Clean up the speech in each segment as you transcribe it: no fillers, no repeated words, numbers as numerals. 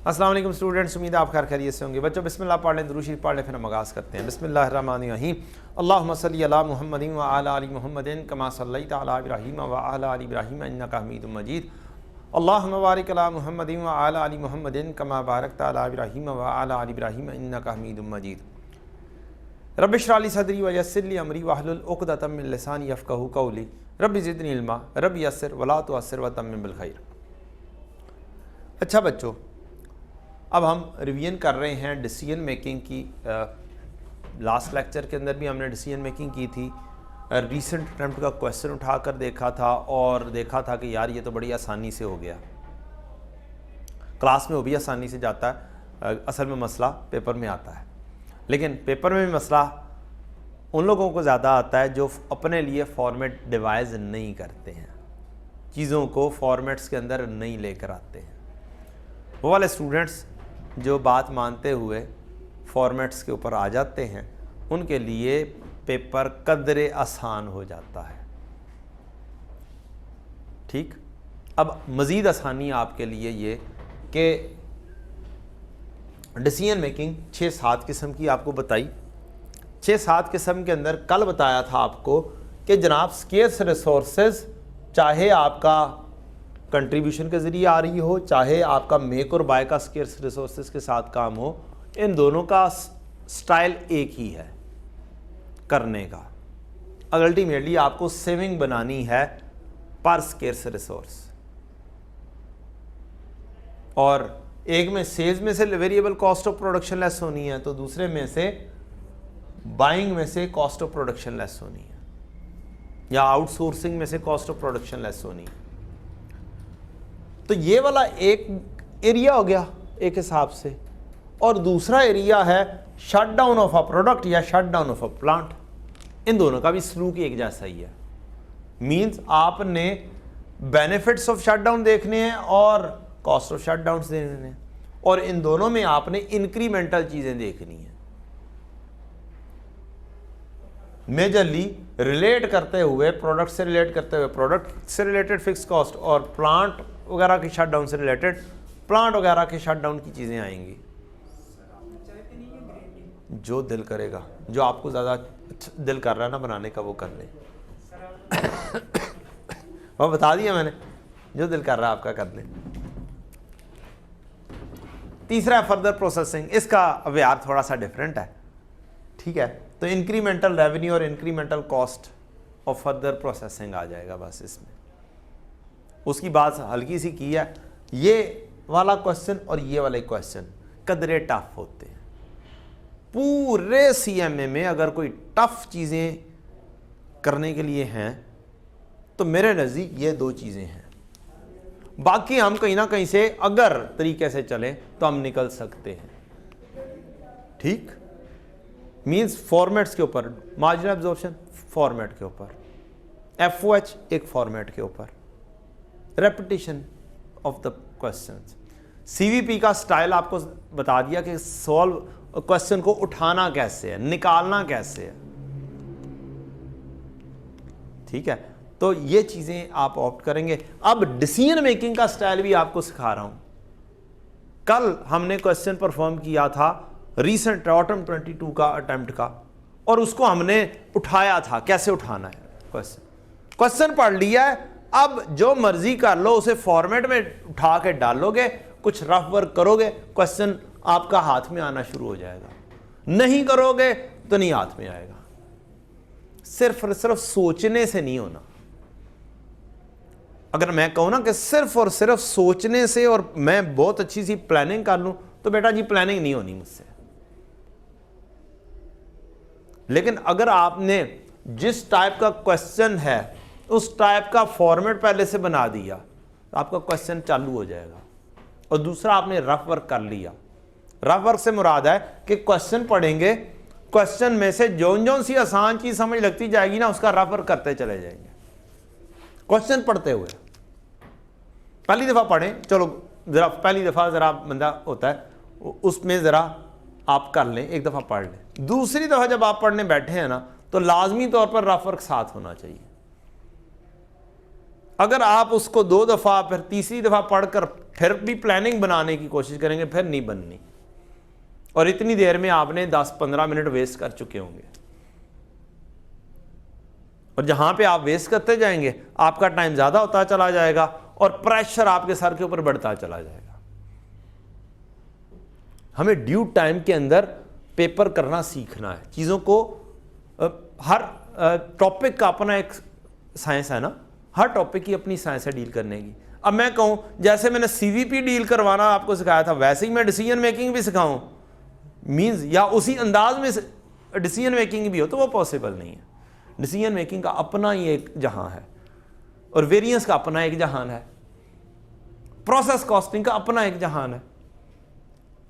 अस्सलाम वालेकुम स्टूडेंट्स, उम्मीद है आप खैर खैरियत से होंगे। बच्चों बिस्मिल्लाह पढ़ लें, दुरूद शरीफ पढ़ लें, फिर हम आगाज़ करते हैं। बिस्मिल्लाहिर्रहमानिर्रहीम। अल्लाहुम्मा सल्ली अला मुहम्मदिन व अला आलि मुहम्मदिन कमा सल्लैता अला इब्राहीम व अला आलि इब्राहीम इन्नका हमीदुम मजीद। अल्लाहुम्मा बारिक अला मुहम्मदिन व अला आलि मुहम्मदिन कमा बारकता अला इब्राहीम व अला आलि इब्राहीम इन्नका हमीदुम मजीद। रब्बि इश्रह ली सदरी व यस्सिर ली अमरी वहलुल उक़दतम मिन लिसानी यफ़क़हू क़ौली रब्बि ज़िदनी इल्मा रब्बि यस्सिर व ला तुअस्सिर व तम्मिम बिल खैर। अच्छा बच्चों, अब हम रिवीजन कर रहे हैं डिसीजन मेकिंग की। लास्ट लेक्चर के अंदर भी हमने डिसीजन मेकिंग की थी। रीसेंट अटेम्प्ट का क्वेश्चन उठाकर देखा था और देखा था कि यार ये तो बड़ी आसानी से हो गया, क्लास में वो भी आसानी से जाता है, असल में मसला पेपर में आता है। लेकिन पेपर में भी मसला उन लोगों को ज़्यादा आता है जो अपने लिए फॉर्मेट डिवाइस नहीं करते हैं, चीज़ों को फॉर्मेट्स के अंदर नहीं लेकर आते हैं। वो वाले स्टूडेंट्स जो बात मानते हुए फॉर्मेट्स के ऊपर आ जाते हैं, उनके लिए पेपर कदरे आसान हो जाता है। ठीक, अब मज़ीद आसानी आपके लिए ये कि डिसीजन मेकिंग 6-7 किस्म की आपको बताई। 6-7 किस्म के अंदर कल बताया था आपको कि जनाब स्केर्स रिसोर्सेज, चाहे आपका कंट्रीब्यूशन के ज़रिए आ रही हो, चाहे आपका मेक और बाय का स्केर्स रिसोर्सेज के साथ काम हो, इन दोनों का स्टाइल एक ही है करने का। अल्टीमेटली आपको सेविंग बनानी है पर स्केर्स रिसोर्स, और एक में सेल्स में से variable cost of production less होनी है, तो दूसरे में से बाइंग में से कॉस्ट ऑफ प्रोडक्शन लेस होनी है, या आउटसोर्सिंग में से कॉस्ट ऑफ प्रोडक्शन लेस होनी है। तो ये वाला एक एरिया हो गया एक हिसाब से, और दूसरा एरिया है shut down of a product या shut down of a plant. इन दोनों का भी सलूक एक जैसा ही है। मींस आपने बेनिफिट्स ऑफ शट डाउन देखने हैं और कॉस्ट ऑफ शट डाउन देखने हैं, और इन दोनों में आपने इंक्रीमेंटल चीजें देखनी है। मेजरली रिलेट करते हुए, प्रोडक्ट से रिलेट करते हुए प्रोडक्ट से रिलेटेड फिक्स कॉस्ट, और प्लांट वगैरह के शट डाउन से रिलेटेड प्लांट वगैरह के शट डाउन की चीज़ें आएंगी। जो दिल करेगा, जो आपको ज़्यादा दिल कर रहा है ना बनाने का, वो कर ले। वो बता दिया मैंने, जो दिल कर रहा है आपका कर ले। तीसरा है फर्दर प्रोसेसिंग। इसका व्यवहार थोड़ा सा डिफरेंट है, ठीक है। तो इंक्रीमेंटल रेवेन्यू और incremental cost of further processing आ जाएगा बस इसमें। उसकी बात हल्की सी की है। ये वाला क्वेश्चन और ये वाले क्वेश्चन कदरे टफ होते हैं। पूरे सीएमए में अगर कोई टफ चीज़ें करने के लिए हैं तो मेरे नज़दीक ये 2 चीज़ें हैं। बाकी हम कहीं ना कहीं से अगर तरीके से चलें तो हम निकल सकते हैं। ठीक, मींस फॉर्मेट्स के ऊपर, मार्जिनल एब्जॉर्प्शन फॉर्मेट के ऊपर, एफओएच एक फॉर्मेट के ऊपर, repetition of the questions. CVP का स्टाइल आपको बता दिया कि सॉल्व क्वेश्चन को उठाना कैसे है, निकालना कैसे है। ठीक है, तो ये चीजें आप ऑप्ट करेंगे। अब डिसीजन मेकिंग का स्टाइल भी आपको सिखा रहा हूं। कल हमने क्वेश्चन परफॉर्म किया था रीसेंट ऑटम 22 का अटेम्प्ट का, और उसको हमने उठाया था कैसे उठाना है। क्वेश्चन पढ़ लिया है, अब जो मर्जी कर लो, उसे फॉर्मेट में उठा के डालोगे, कुछ रफ वर्क करोगे, क्वेश्चन आपका हाथ में आना शुरू हो जाएगा। नहीं करोगे तो नहीं हाथ में आएगा। सिर्फ और सिर्फ सोचने से नहीं होना। अगर मैं कहूं ना कि सिर्फ और सिर्फ सोचने से और मैं बहुत अच्छी सी प्लानिंग कर लूं, तो बेटा जी प्लानिंग नहीं होनी मुझसे। लेकिन अगर आपने जिस टाइप का क्वेश्चन है उस टाइप का फॉर्मेट पहले से बना दिया, तो आपका क्वेश्चन चालू हो जाएगा। और दूसरा, आपने रफ वर्क कर लिया। रफ वर्क से मुराद है कि क्वेश्चन पढ़ेंगे, क्वेश्चन में से जौन सी आसान चीज समझ लगती जाएगी ना, उसका रफ वर्क करते चले जाएंगे। क्वेश्चन पढ़ते हुए पहली दफा पढ़ें, चलो जरा पहली दफा जरा बंदा होता है उसमें जरा आप कर लें, एक दफा पढ़ लें। दूसरी दफा जब आप पढ़ने बैठे हैं ना, तो लाजमी तौर पर रफ वर्क साथ होना चाहिए। अगर आप उसको 2 दफ़ा फिर तीसरी दफ़ा पढ़कर फिर भी प्लानिंग बनाने की कोशिश करेंगे, फिर नहीं बननी, और इतनी देर में आपने 10-15 मिनट वेस्ट कर चुके होंगे। और जहां पे आप वेस्ट करते जाएंगे आपका टाइम ज़्यादा होता चला जाएगा और प्रेशर आपके सर के ऊपर बढ़ता चला जाएगा। हमें ड्यू टाइम के अंदर पेपर करना सीखना है। चीज़ों को हर टॉपिक का अपना एक साइंस है ना, हर टॉपिक की अपनी साइंस है डील करने की। अब मैं कहूं जैसे मैंने सीवीपी डील करवाना आपको सिखाया था, वैसे ही मैं डिसीजन मेकिंग भी सिखाऊं मींस, या उसी अंदाज में डिसीजन मेकिंग भी हो, तो वो पॉसिबल नहीं है। डिसीजन मेकिंग का अपना ही एक जहां है और वेरिएंस का अपना एक जहान है, प्रोसेस कॉस्टिंग का अपना एक जहान है।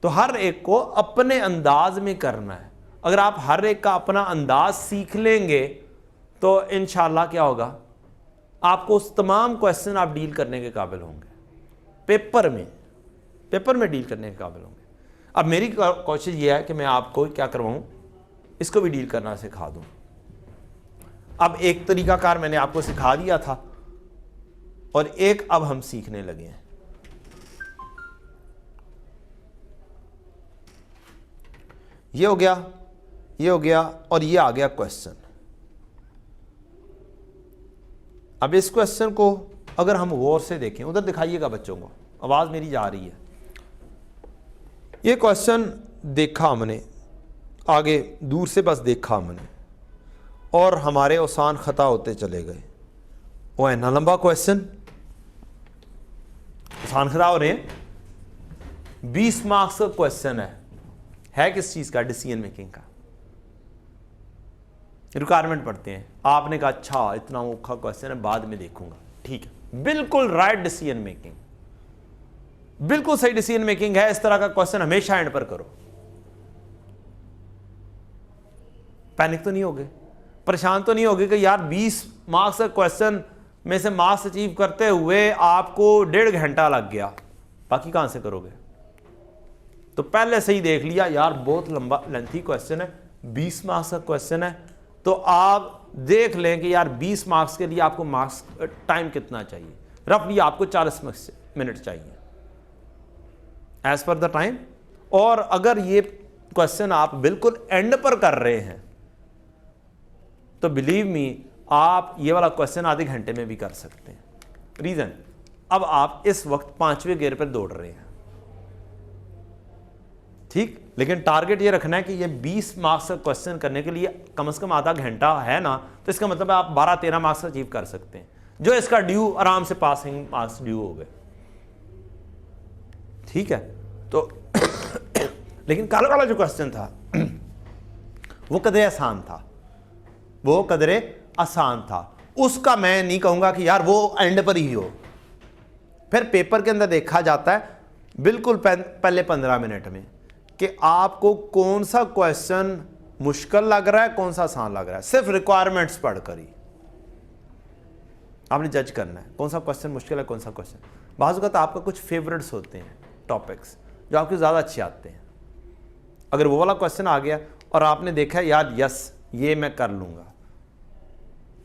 तो हर एक को अपने अंदाज में करना है। अगर आप हर एक का अपना अंदाज सीख लेंगे तो इंशाल्लाह क्या होगा, आपको उस तमाम क्वेश्चन आप डील करने के काबिल होंगे, पेपर में डील करने के काबिल होंगे। अब मेरी कोशिश ये है कि मैं आपको क्या करवाऊं, इसको भी डील करना सिखा दूं। अब एक तरीकाकार मैंने आपको सिखा दिया था और एक अब हम सीखने लगे हैं। ये हो गया और ये आ गया क्वेश्चन। अब इस क्वेश्चन को अगर हम गौर से देखें, उधर दिखाइएगा बच्चों को, आवाज मेरी जा रही है। ये क्वेश्चन देखा हमने, आगे दूर से बस देखा हमने और हमारे आसान खता होते चले गए। वो है ना लंबा क्वेश्चन, आसान खता हो रहे हैं। 20 मार्क्स का क्वेश्चन है किस चीज का, डिसीजन मेकिंग का। रिक्वायरमेंट पढ़ते हैं, आपने कहा अच्छा इतना औखा क्वेश्चन है, बाद में देखूंगा, ठीक है, बिल्कुल राइट डिसीजन मेकिंग, बिल्कुल सही डिसीजन मेकिंग है। इस तरह का क्वेश्चन हमेशा एंड पर करो। पैनिक तो नहीं होगे, परेशान तो नहीं होगे कि यार 20 मार्क्स का क्वेश्चन में से मार्क्स अचीव करते हुए आपको 1.5 घंटा लग गया, बाकी कहां से करोगे। तो पहले से ही देख लिया यार बहुत लंबा लेंथी क्वेश्चन है, 20 मार्क्स का क्वेश्चन है, तो आप देख लें कि यार 20 मार्क्स के लिए आपको मार्क्स टाइम कितना चाहिए। रफली आपको 40 मिनट चाहिए एज पर द टाइम। और अगर ये क्वेश्चन आप बिल्कुल एंड पर कर रहे हैं तो बिलीव मी आप ये वाला क्वेश्चन आधे घंटे में भी कर सकते हैं। रीजन, अब आप इस वक्त 5वें गियर पर दौड़ रहे हैं, ठीक, लेकिन टारगेट ये रखना है कि ये 20 मार्क्स का क्वेश्चन करने के लिए कम से कम आधा घंटा है ना, तो इसका मतलब है आप 12-13 मार्क्स अचीव कर सकते हैं, जो इसका ड्यू आराम से पासिंग मार्क्स ड्यू हो गए, ठीक है। तो लेकिन कल वाला जो क्वेश्चन था वो कदरे आसान था, उसका मैं नहीं कहूंगा कि यार वो एंड पर ही हो। फिर पेपर के अंदर देखा जाता है बिल्कुल पहले 15 मिनट में कि आपको कौन सा क्वेश्चन मुश्किल लग रहा है, कौन सा आसान लग रहा है। सिर्फ रिक्वायरमेंट्स पढ़कर ही आपने जज करना है कौन सा क्वेश्चन मुश्किल है, कौन सा क्वेश्चन। बाज़ वक़्त आपका कुछ फेवरेट्स होते हैं टॉपिक्स जो आपके ज़्यादा अच्छे आते हैं। अगर वो वाला क्वेश्चन आ गया और आपने देखा यार यस ये मैं कर लूँगा,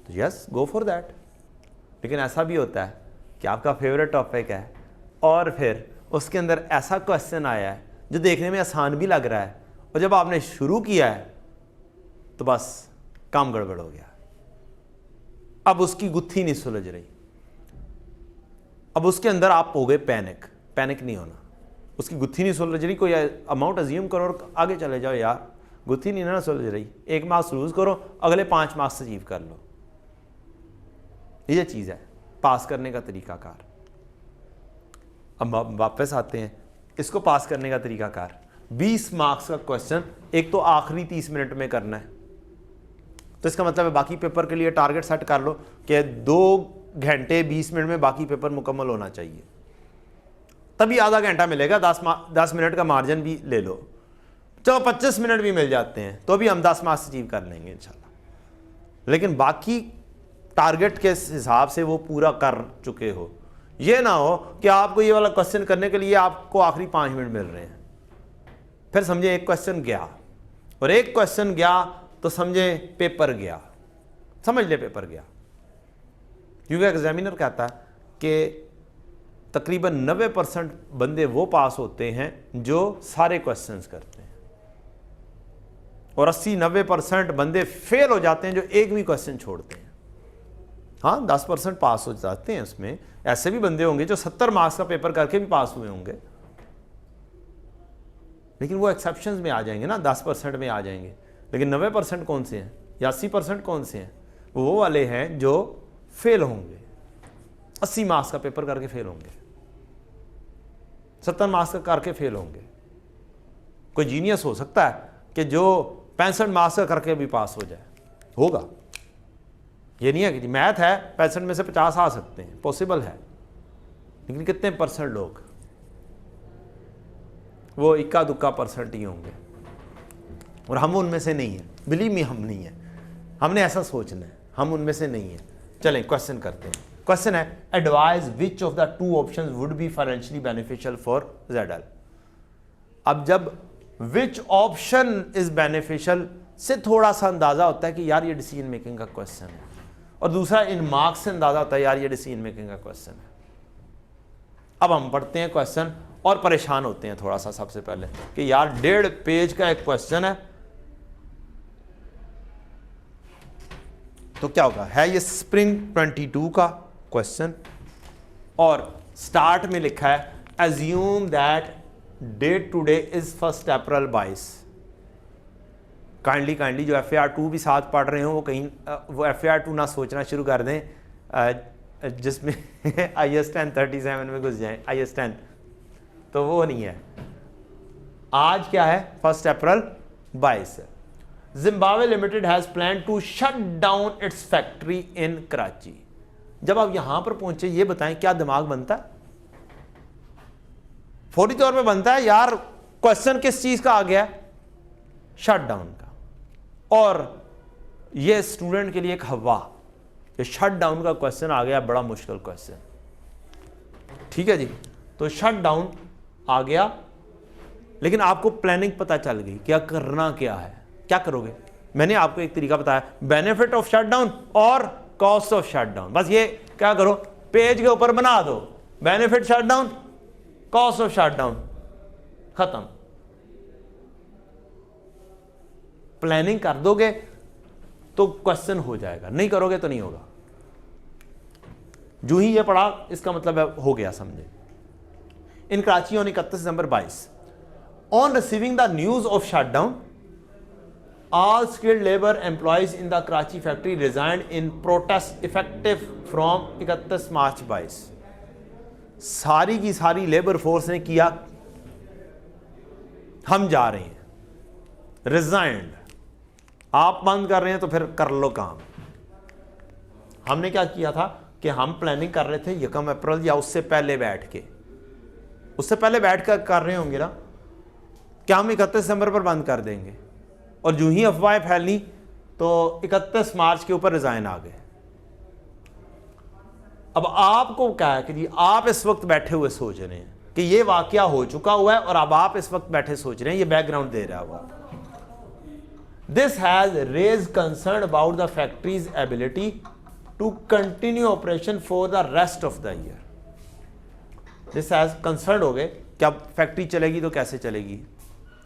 तो यस गो फॉर दैट। लेकिन ऐसा भी होता है कि आपका फेवरेट टॉपिक है और फिर उसके अंदर ऐसा क्वेश्चन आया है जो देखने में आसान भी लग रहा है, और जब आपने शुरू किया है तो बस काम गड़बड़ हो गया, अब उसकी गुत्थी नहीं सुलझ रही, अब उसके अंदर आप हो गए पैनिक नहीं होना, उसकी गुत्थी नहीं सुलझ रही, कोई अमाउंट अज्यूम करो और आगे चले जाओ। यार गुत्थी नहीं ना सुलझ रही, 1 मार्क्स लूज करो, अगले 5 मार्क्स अचीव कर लो। ये चीज़ है पास करने का तरीकाकार। अब वापस आते हैं इसको पास करने का तरीकाकार। 20 मार्क्स का क्वेश्चन एक तो आखिरी 30 मिनट में करना है, तो इसका मतलब है बाकी पेपर के लिए टारगेट सेट कर लो कि 2 घंटे 20 मिनट में बाकी पेपर मुकम्मल होना चाहिए, तभी आधा घंटा मिलेगा। 10 मिनट का मार्जिन भी ले लो, चलो 25 मिनट भी मिल जाते हैं तो भी हम 10 मार्क्स अचीव कर लेंगे इंशाल्लाह। लेकिन बाकी टारगेट के हिसाब से वो पूरा कर चुके हो। ये ना हो कि आपको ये वाला क्वेश्चन करने के लिए आपको आखिरी 5 मिनट मिल रहे हैं, फिर समझे एक क्वेश्चन गया, और एक क्वेश्चन गया तो समझे पेपर गया, समझ ले पेपर गया। क्योंकि एग्जामिनर कहता है कि तकरीबन 90% बंदे वो पास होते हैं जो सारे क्वेश्चंस करते हैं, और 80-90% बंदे फेल हो जाते हैं जो एक भी क्वेश्चन छोड़ते हैं। हाँ, 10% पास हो जाते हैं। उसमें ऐसे भी बंदे होंगे जो 70 मार्क्स का पेपर करके भी पास हुए होंगे, लेकिन वो एक्सेप्शंस में आ जाएंगे ना, 10% में आ जाएंगे। लेकिन 90% कौन से हैं या 80% कौन से हैं? वो वाले हैं जो फेल होंगे, 80 मार्क्स का पेपर करके फेल होंगे, 70 मार्क्स का करके फेल होंगे। कोई जीनियस हो सकता है कि जो 65 मार्क्स का करके भी पास हो जाए, होगा। ये नहीं है कि मैथ है 65 में से 50 आ सकते हैं, पॉसिबल है, लेकिन कितने % लोग? वो इक्का दुक्का % ही होंगे, और हम उनमें से नहीं हैं। बिलीव मी, हम नहीं है। हमने ऐसा सोचना है, हम उनमें से नहीं है। चलें क्वेश्चन करते हैं। क्वेश्चन है, advise which of the 2 options would be financially beneficial for ZL। अब जब विच ऑप्शन इज बेनिफिशियल से थोड़ा सा अंदाजा होता है कि यार ये डिसीजन मेकिंग का क्वेश्चन है, और दूसरा इन मार्क्स से अंदाजा होता है यार ये डिसीजन मेकिंग का क्वेश्चन है। अब हम पढ़ते हैं क्वेश्चन और परेशान होते हैं थोड़ा सा सबसे पहले कि यार 1.5 पेज का एक क्वेश्चन है, तो क्या होगा? है ये स्प्रिंग 22 का क्वेश्चन, और स्टार्ट में लिखा है assume that date today is 1 April 22। Kindly जो FAR2 भी साथ पढ़ रहे हो वो कहीं वो FAR2 ना सोचना शुरू कर दें जिसमें IS 1037 में घुस जाएं। IS 10 तो वो नहीं है। आज क्या है? 1 April 22। Zimbabwe limited has plan to shut down its factory in Karachi. जब आप यहां पर पहुंचे, ये बताएं क्या दिमाग बनता है? फौरी तौर पे बनता है यार क्वेश्चन किस चीज का आ गया? शट डाउन का। और ये स्टूडेंट के लिए एक हवा, ये शट डाउन का क्वेश्चन आ गया, बड़ा मुश्किल क्वेश्चन। ठीक है जी, तो शट डाउन आ गया, लेकिन आपको प्लानिंग पता चल गई क्या करना क्या है, क्या करोगे? मैंने आपको एक तरीका बताया, बेनिफिट ऑफ शट डाउन और कॉस्ट ऑफ शट डाउन। बस ये क्या करो, पेज के ऊपर बना दो, benefit shut down, cost of shut down, खत्म। प्लानिंग कर दोगे तो क्वेश्चन हो जाएगा, नहीं करोगे तो नहीं होगा। जो ही ये पढ़ा इसका मतलब है हो गया, समझे। In Karachi on 31 December 22, on receiving the news of shutdown, all skilled labor employees in the Karachi factory resigned in protest effective from 31 March 22। सारी की सारी लेबर फोर्स ने किया, हम जा रहे हैं, रिजाइंड। आप बंद कर रहे हैं तो फिर कर लो काम। हमने क्या किया था कि हम प्लानिंग कर रहे थे 1 अप्रैल या उससे पहले बैठ के, उससे पहले बैठ कर रहे होंगे ना, क्या हम 31 दिसंबर पर बंद कर देंगे, और जो ही अफवाहें फैली तो 31 मार्च के ऊपर रिजाइन आ गए। अब आपको क्या है कि जी आप इस वक्त बैठे हुए सोच रहे हैं कि ये वाकया हो चुका हुआ है, और अब आप इस वक्त बैठे सोच रहे हैं, ये बैकग्राउंड दे रहा हुआ। This has raise concern about the factory's ability to continue operation for the rest of the year. This has concern हो गए कि अब फैक्ट्री चलेगी तो कैसे चलेगी।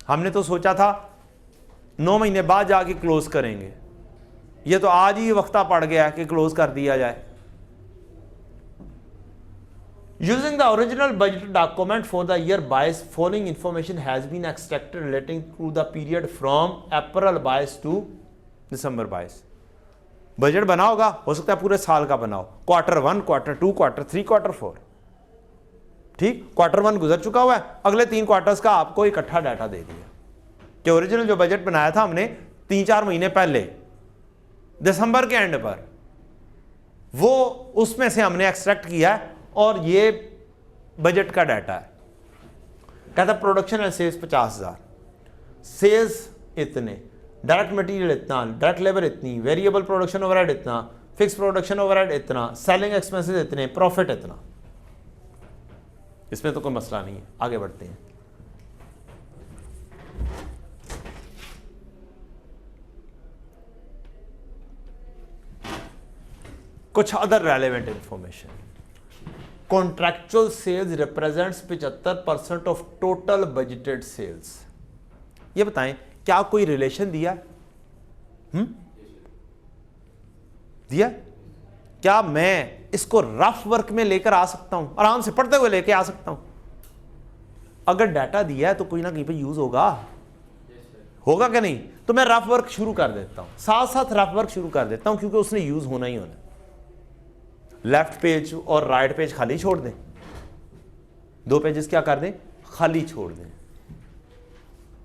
हमने तो सोचा था 9 महीने बाद जाके क्लोज करेंगे, ये तो आज ही वक्ता पड़ गया कि क्लोज कर दिया जाए। Using the original budget document for the year 22, following information has been extracted relating to the period from April 22 to December 22। Budget बना होगा, हो सकता है पूरे साल का बनाओ, Q1, Q2, Q3, Q4। ठीक, Q1 गुजर चुका हुआ है, अगले 3 क्वार्टर्स का आपको इकट्ठा डाटा दे दिया कि ओरिजिनल जो बजट बनाया था हमने 3-4 महीने पहले दिसंबर के एंड पर, वो उसमें से हमने एक्सट्रैक्ट किया है, और ये बजट का डाटा है। कहता प्रोडक्शन एंड सेल्स 50,000, सेल्स इतने, डायरेक्ट मटेरियल इतना, डायरेक्ट लेबर इतनी, वेरिएबल प्रोडक्शन ओवरहेड इतना, फिक्स प्रोडक्शन ओवरहेड इतना, सेलिंग एक्सपेंसेस इतने, प्रॉफिट इतना। इसमें तो कोई मसला नहीं है, आगे बढ़ते हैं। कुछ other relevant information. Contractual sales represents 75% of total budgeted sales. ये बताएं क्या कोई रिलेशन दिया? दिया? क्या मैं इसको रफ वर्क में लेकर आ सकता हूं, आराम से पढ़ते हुए लेके आ सकता हूं? अगर डाटा दिया है तो कोई ना कहीं पे यूज होगा, होगा क्या नहीं? तो मैं रफ वर्क शुरू कर देता हूं, साथ साथ रफ वर्क शुरू कर देता हूं, क्योंकि उसने यूज होना ही होना। लेफ्ट पेज और राइट पेज खाली छोड़ दें, दो पेजेस क्या कर दें, खाली छोड़ दें।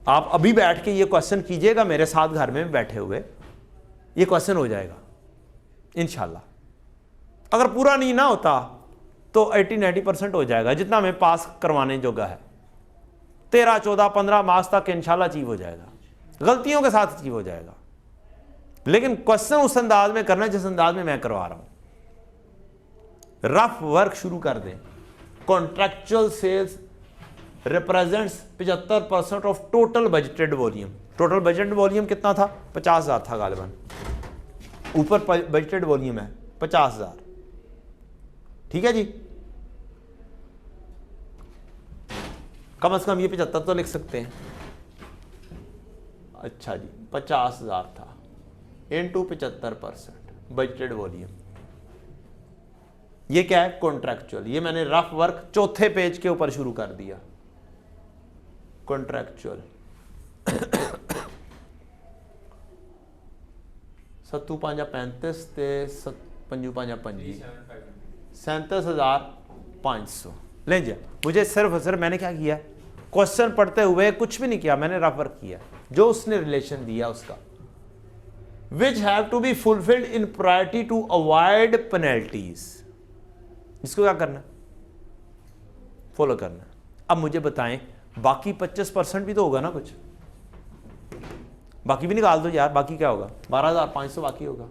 आप अभी बैठ के ये क्वेश्चन कीजिएगा मेरे साथ घर में बैठे हुए, ये क्वेश्चन हो जाएगा इंशाल्लाह। अगर पूरा नहीं ना होता तो 80-90% हो जाएगा, जितना मैं पास करवाने जोगा है। 13, 14, 15 मार्क्स तक इंशाल्लाह अचीव हो जाएगा, गलतियों के साथ अचीव हो जाएगा। लेकिन क्वेश्चन उस अंदाज में करना जिस अंदाज में मैं करवा रहा हूं। रफ वर्क शुरू कर दें। Contractual sales represents 75% of total budgeted volume. Total budgeted volume कितना था? 50,000 था गालिबन। ऊपर बजटेड वॉल्यूम है 50,000, ठीक है जी। कम से कम ये 75 तो लिख सकते हैं। अच्छा जी, 50,000 था इंटू 75% बजटेड वॉल्यूम। ये क्या है? कॉन्ट्रैक्चुअल। ये मैंने रफ वर्क चौथे पेज के ऊपर शुरू कर दिया। कॉन्ट्रैक्चुअल 7×5 ते 5×5 37,500। लें जी, मुझे सिर्फ मैंने क्या किया, क्वेश्चन पढ़ते हुए कुछ भी नहीं किया, मैंने रफ वर्क किया जो उसने रिलेशन दिया उसका। Which have to be fulfilled in priority to avoid penalties. इसको क्या करना, फॉलो करना। अब मुझे बताएं बाकी 25% भी तो होगा ना कुछ, बाकी भी निकाल दो यार। बाकी क्या होगा? 12,500 बाकी होगा।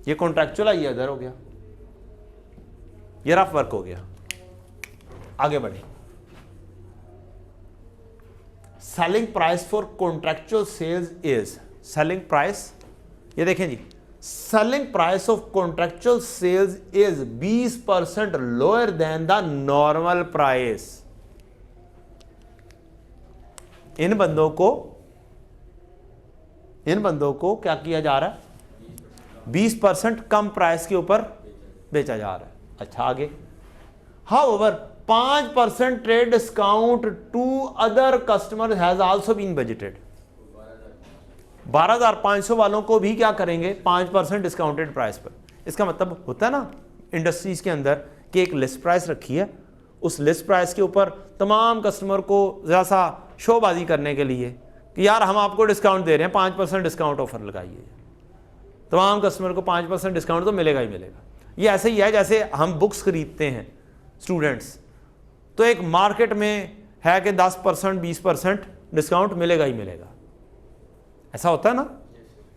ये कॉन्ट्रैक्चुअल है, ये अदर हो गया, ये रफ वर्क हो गया। आगे बढ़े। Selling price for contractual sales is, selling price, ये देखें जी, selling price of contractual sales is 20% lower than the normal price. इन बंदों को क्या किया जा रहा है? 20% कम प्राइस के ऊपर बेचा जा रहा है। अच्छा आगे। However 5% trade discount to other customer has also been budgeted. 12,500 वालों को भी क्या करेंगे? 5% डिस्काउंटेड प्राइस पर। इसका मतलब होता है ना इंडस्ट्रीज के अंदर कि एक लिस्ट प्राइस रखी है, उस लिस्ट प्राइस के ऊपर तमाम कस्टमर को ज़रा सा शोबाजी करने के लिए कि यार हम आपको डिस्काउंट दे रहे हैं, 5% डिस्काउंट ऑफर लगाइए। तमाम कस्टमर को 5% डिस्काउंट तो मिलेगा ही मिलेगा। ये ऐसे ही है जैसे हम बुक्स खरीदते हैं स्टूडेंट्स, तो एक मार्केट में है कि 10% 20% डिस्काउंट मिलेगा ही मिलेगा, ऐसा होता है ना।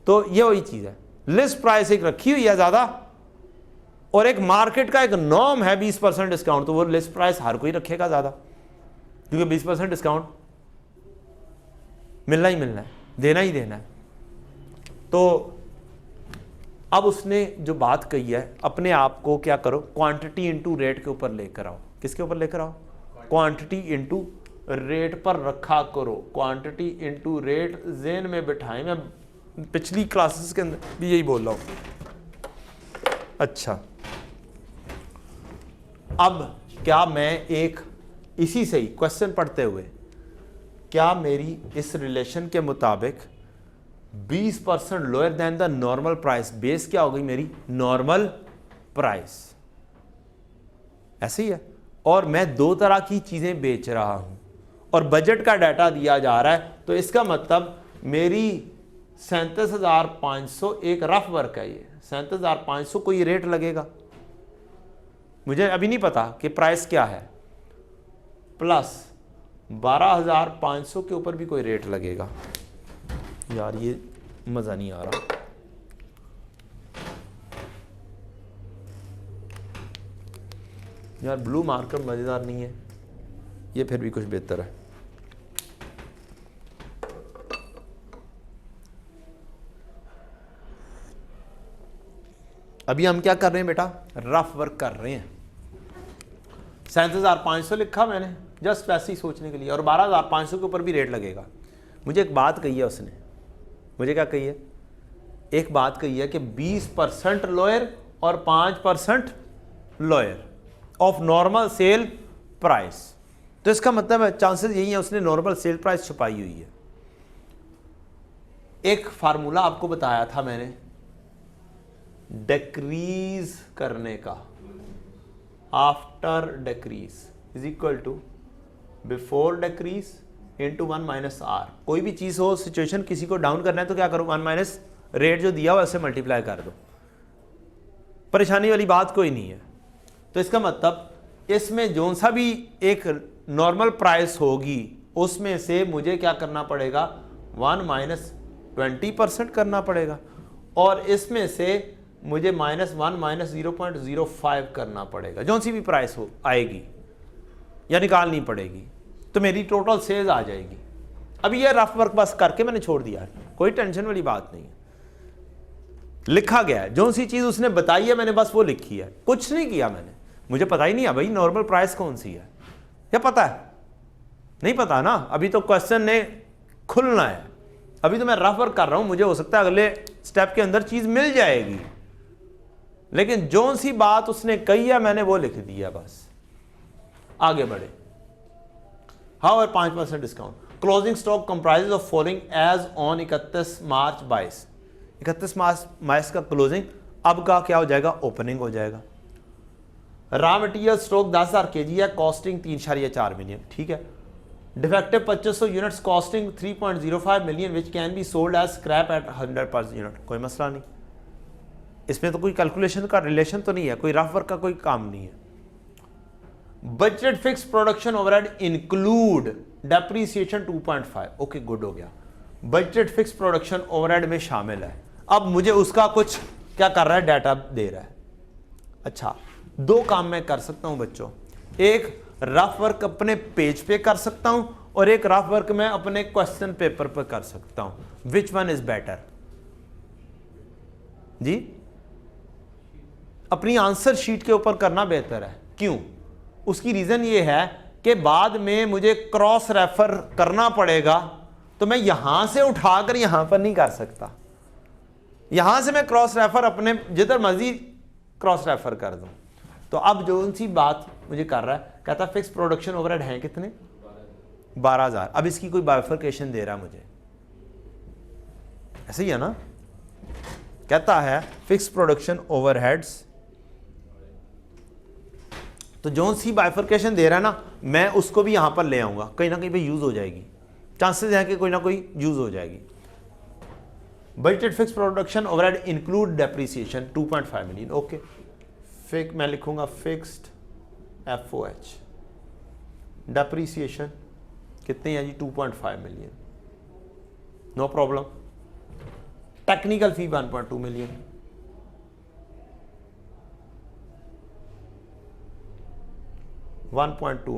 तो ये वही चीज़ है, लिस्ट प्राइस एक रखी हुई है ज़्यादा और एक मार्केट का एक नॉर्म है 20% डिस्काउंट, तो वो लिस्ट प्राइस हर कोई रखेगा ज़्यादा, क्योंकि 20% डिस्काउंट मिलना ही मिलना है, देना ही देना है। तो अब उसने जो बात कही है, अपने आप को क्या करो, क्वांटिटी इनटू रेट के ऊपर लेकर आओ। किसके ऊपर लेकर आओ? क्वांटिटी इनटू रेट पर रखा करो। क्वांटिटी इनटू रेट ज़हन में बिठाएं। मैं पिछली क्लासेस के अंदर भी यही बोल रहा हूं। अच्छा, अब क्या मैं एक इसी से ही क्वेश्चन पढ़ते हुए, क्या मेरी इस रिलेशन के मुताबिक 20% lower than the normal price, base क्या हो गई मेरी? Normal price. ऐसे ही है। और मैं दो तरह की चीजें बेच रहा हूं और बजट का डाटा दिया जा रहा है, तो इसका मतलब मेरी 37,500 एक रफ वर्क है। ये 37,500 को ये रेट लगेगा, मुझे अभी नहीं पता कि प्राइस क्या है, प्लस 12,500 के ऊपर भी कोई रेट लगेगा। यार ये मज़ा नहीं आ रहा। यार ब्लू मार्कर मज़ेदार नहीं है, ये फिर भी कुछ बेहतर है। अभी हम क्या कर रहे हैं बेटा, रफ वर्क कर रहे हैं। 37,500 लिखा मैंने जस्ट वैसे ही सोचने के लिए, और 12,500 के ऊपर भी रेट लगेगा। मुझे एक बात कही है उसने, मुझे क्या कही है, एक बात कही है कि 20% लोअर और 5% lower of normal sale price. तो इसका मतलब है चांसेस यही है उसने नॉर्मल सेल प्राइस छुपाई हुई है। एक फार्मूला आपको बताया था मैंने डिक्रीज करने का, after decrease is equal to before decrease into 1 minus R. कोई भी चीज हो, सिचुएशन किसी को डाउन करना है तो क्या करो, 1 माइनस रेट जो दिया हुआ उससे मल्टीप्लाई कर दो, परेशानी वाली बात कोई नहीं है। तो इसका मतलब इसमें जो सा भी एक नॉर्मल प्राइस होगी उसमें से मुझे क्या करना पड़ेगा, 1 माइनस 20% करना पड़ेगा, और इसमें से मुझे -1 माइनस 0.05 करना पड़ेगा, जो सी भी प्राइस हो आएगी या निकालनी पड़ेगी, तो मेरी टोटल सेल्स आ जाएगी। अभी ये रफ वर्क बस करके मैंने छोड़ दिया है, कोई टेंशन वाली बात नहीं है, लिखा गया है, जो सी चीज़ उसने बताई है मैंने बस वो लिखी है, कुछ नहीं किया मैंने। मुझे पता ही नहीं है भाई नॉर्मल प्राइस कौन सी है, क्या पता है, नहीं पता ना, अभी तो क्वेश्चन ने खुलना है, अभी तो मैं रफ वर्क कर रहा हूं, मुझे हो सकता है अगले स्टेप के अंदर चीज मिल जाएगी, लेकिन जो सी बात उसने कही है मैंने वो लिख दिया बस। आगे बढ़े। हाउ और 5% discount, closing stock comprises of following as on 31 March 22। 31 March का क्लोजिंग, अब का क्या हो जाएगा, ओपनिंग हो जाएगा। रॉ मटेरियल स्टॉक 10,000 kg है, कॉस्टिंग 3.4 मिलियन, ठीक है। Defective 2500 units costing 3.05 million which can be sold as scrap at 100 per unit. कोई मसला नहीं, इसमें तो कोई कैलकुलेशन का रिलेशन तो नहीं है, कोई रफ वर्क का कोई काम नहीं है। Budget fix production overhead include depreciation 2.5, okay good हो गया, बजट फिक्स प्रोडक्शन ओवरहेड में शामिल है। अब मुझे उसका कुछ क्या कर रहा है, डाटा दे रहा है। अच्छा, दो काम मैं कर सकता हूं बच्चों, एक रफ वर्क अपने पेज पे कर सकता हूं और एक रफ वर्क मैं अपने क्वेश्चन पेपर पर कर सकता हूं। विच वन इज बेटर जी? अपनी आंसर शीट के ऊपर करना बेहतर है। क्यों? उसकी रीजन ये है कि बाद में मुझे क्रॉस रेफर करना पड़ेगा, तो मैं यहां से उठाकर यहां पर नहीं कर सकता, यहां से मैं क्रॉस रेफर अपने जिधर मर्जी क्रॉस रेफर कर दूं। तो अब जो सी बात मुझे कर रहा है, कहता फिक्स प्रोडक्शन ओवरहेड हैं कितने, 12,000। अब इसकी कोई बाइफरकेशन दे रहा मुझे, ऐसे ही है ना, कहता है फिक्स प्रोडक्शन ओवरहेड्स, तो जो सी बाइफरकेशन दे रहा है ना, मैं उसको भी यहां पर ले आऊंगा, कहीं ना कहीं पे यूज हो जाएगी, चांसेस हैं कि कोई ना कोई यूज हो जाएगी। Budgeted fix production overhead include depreciation 2.5 million, okay. मैं लिखूंगा फिक्स्ड FOH, डेप्रीसिएशन कितनी है जी, 2.5 million, no problem. Technical fee 1.2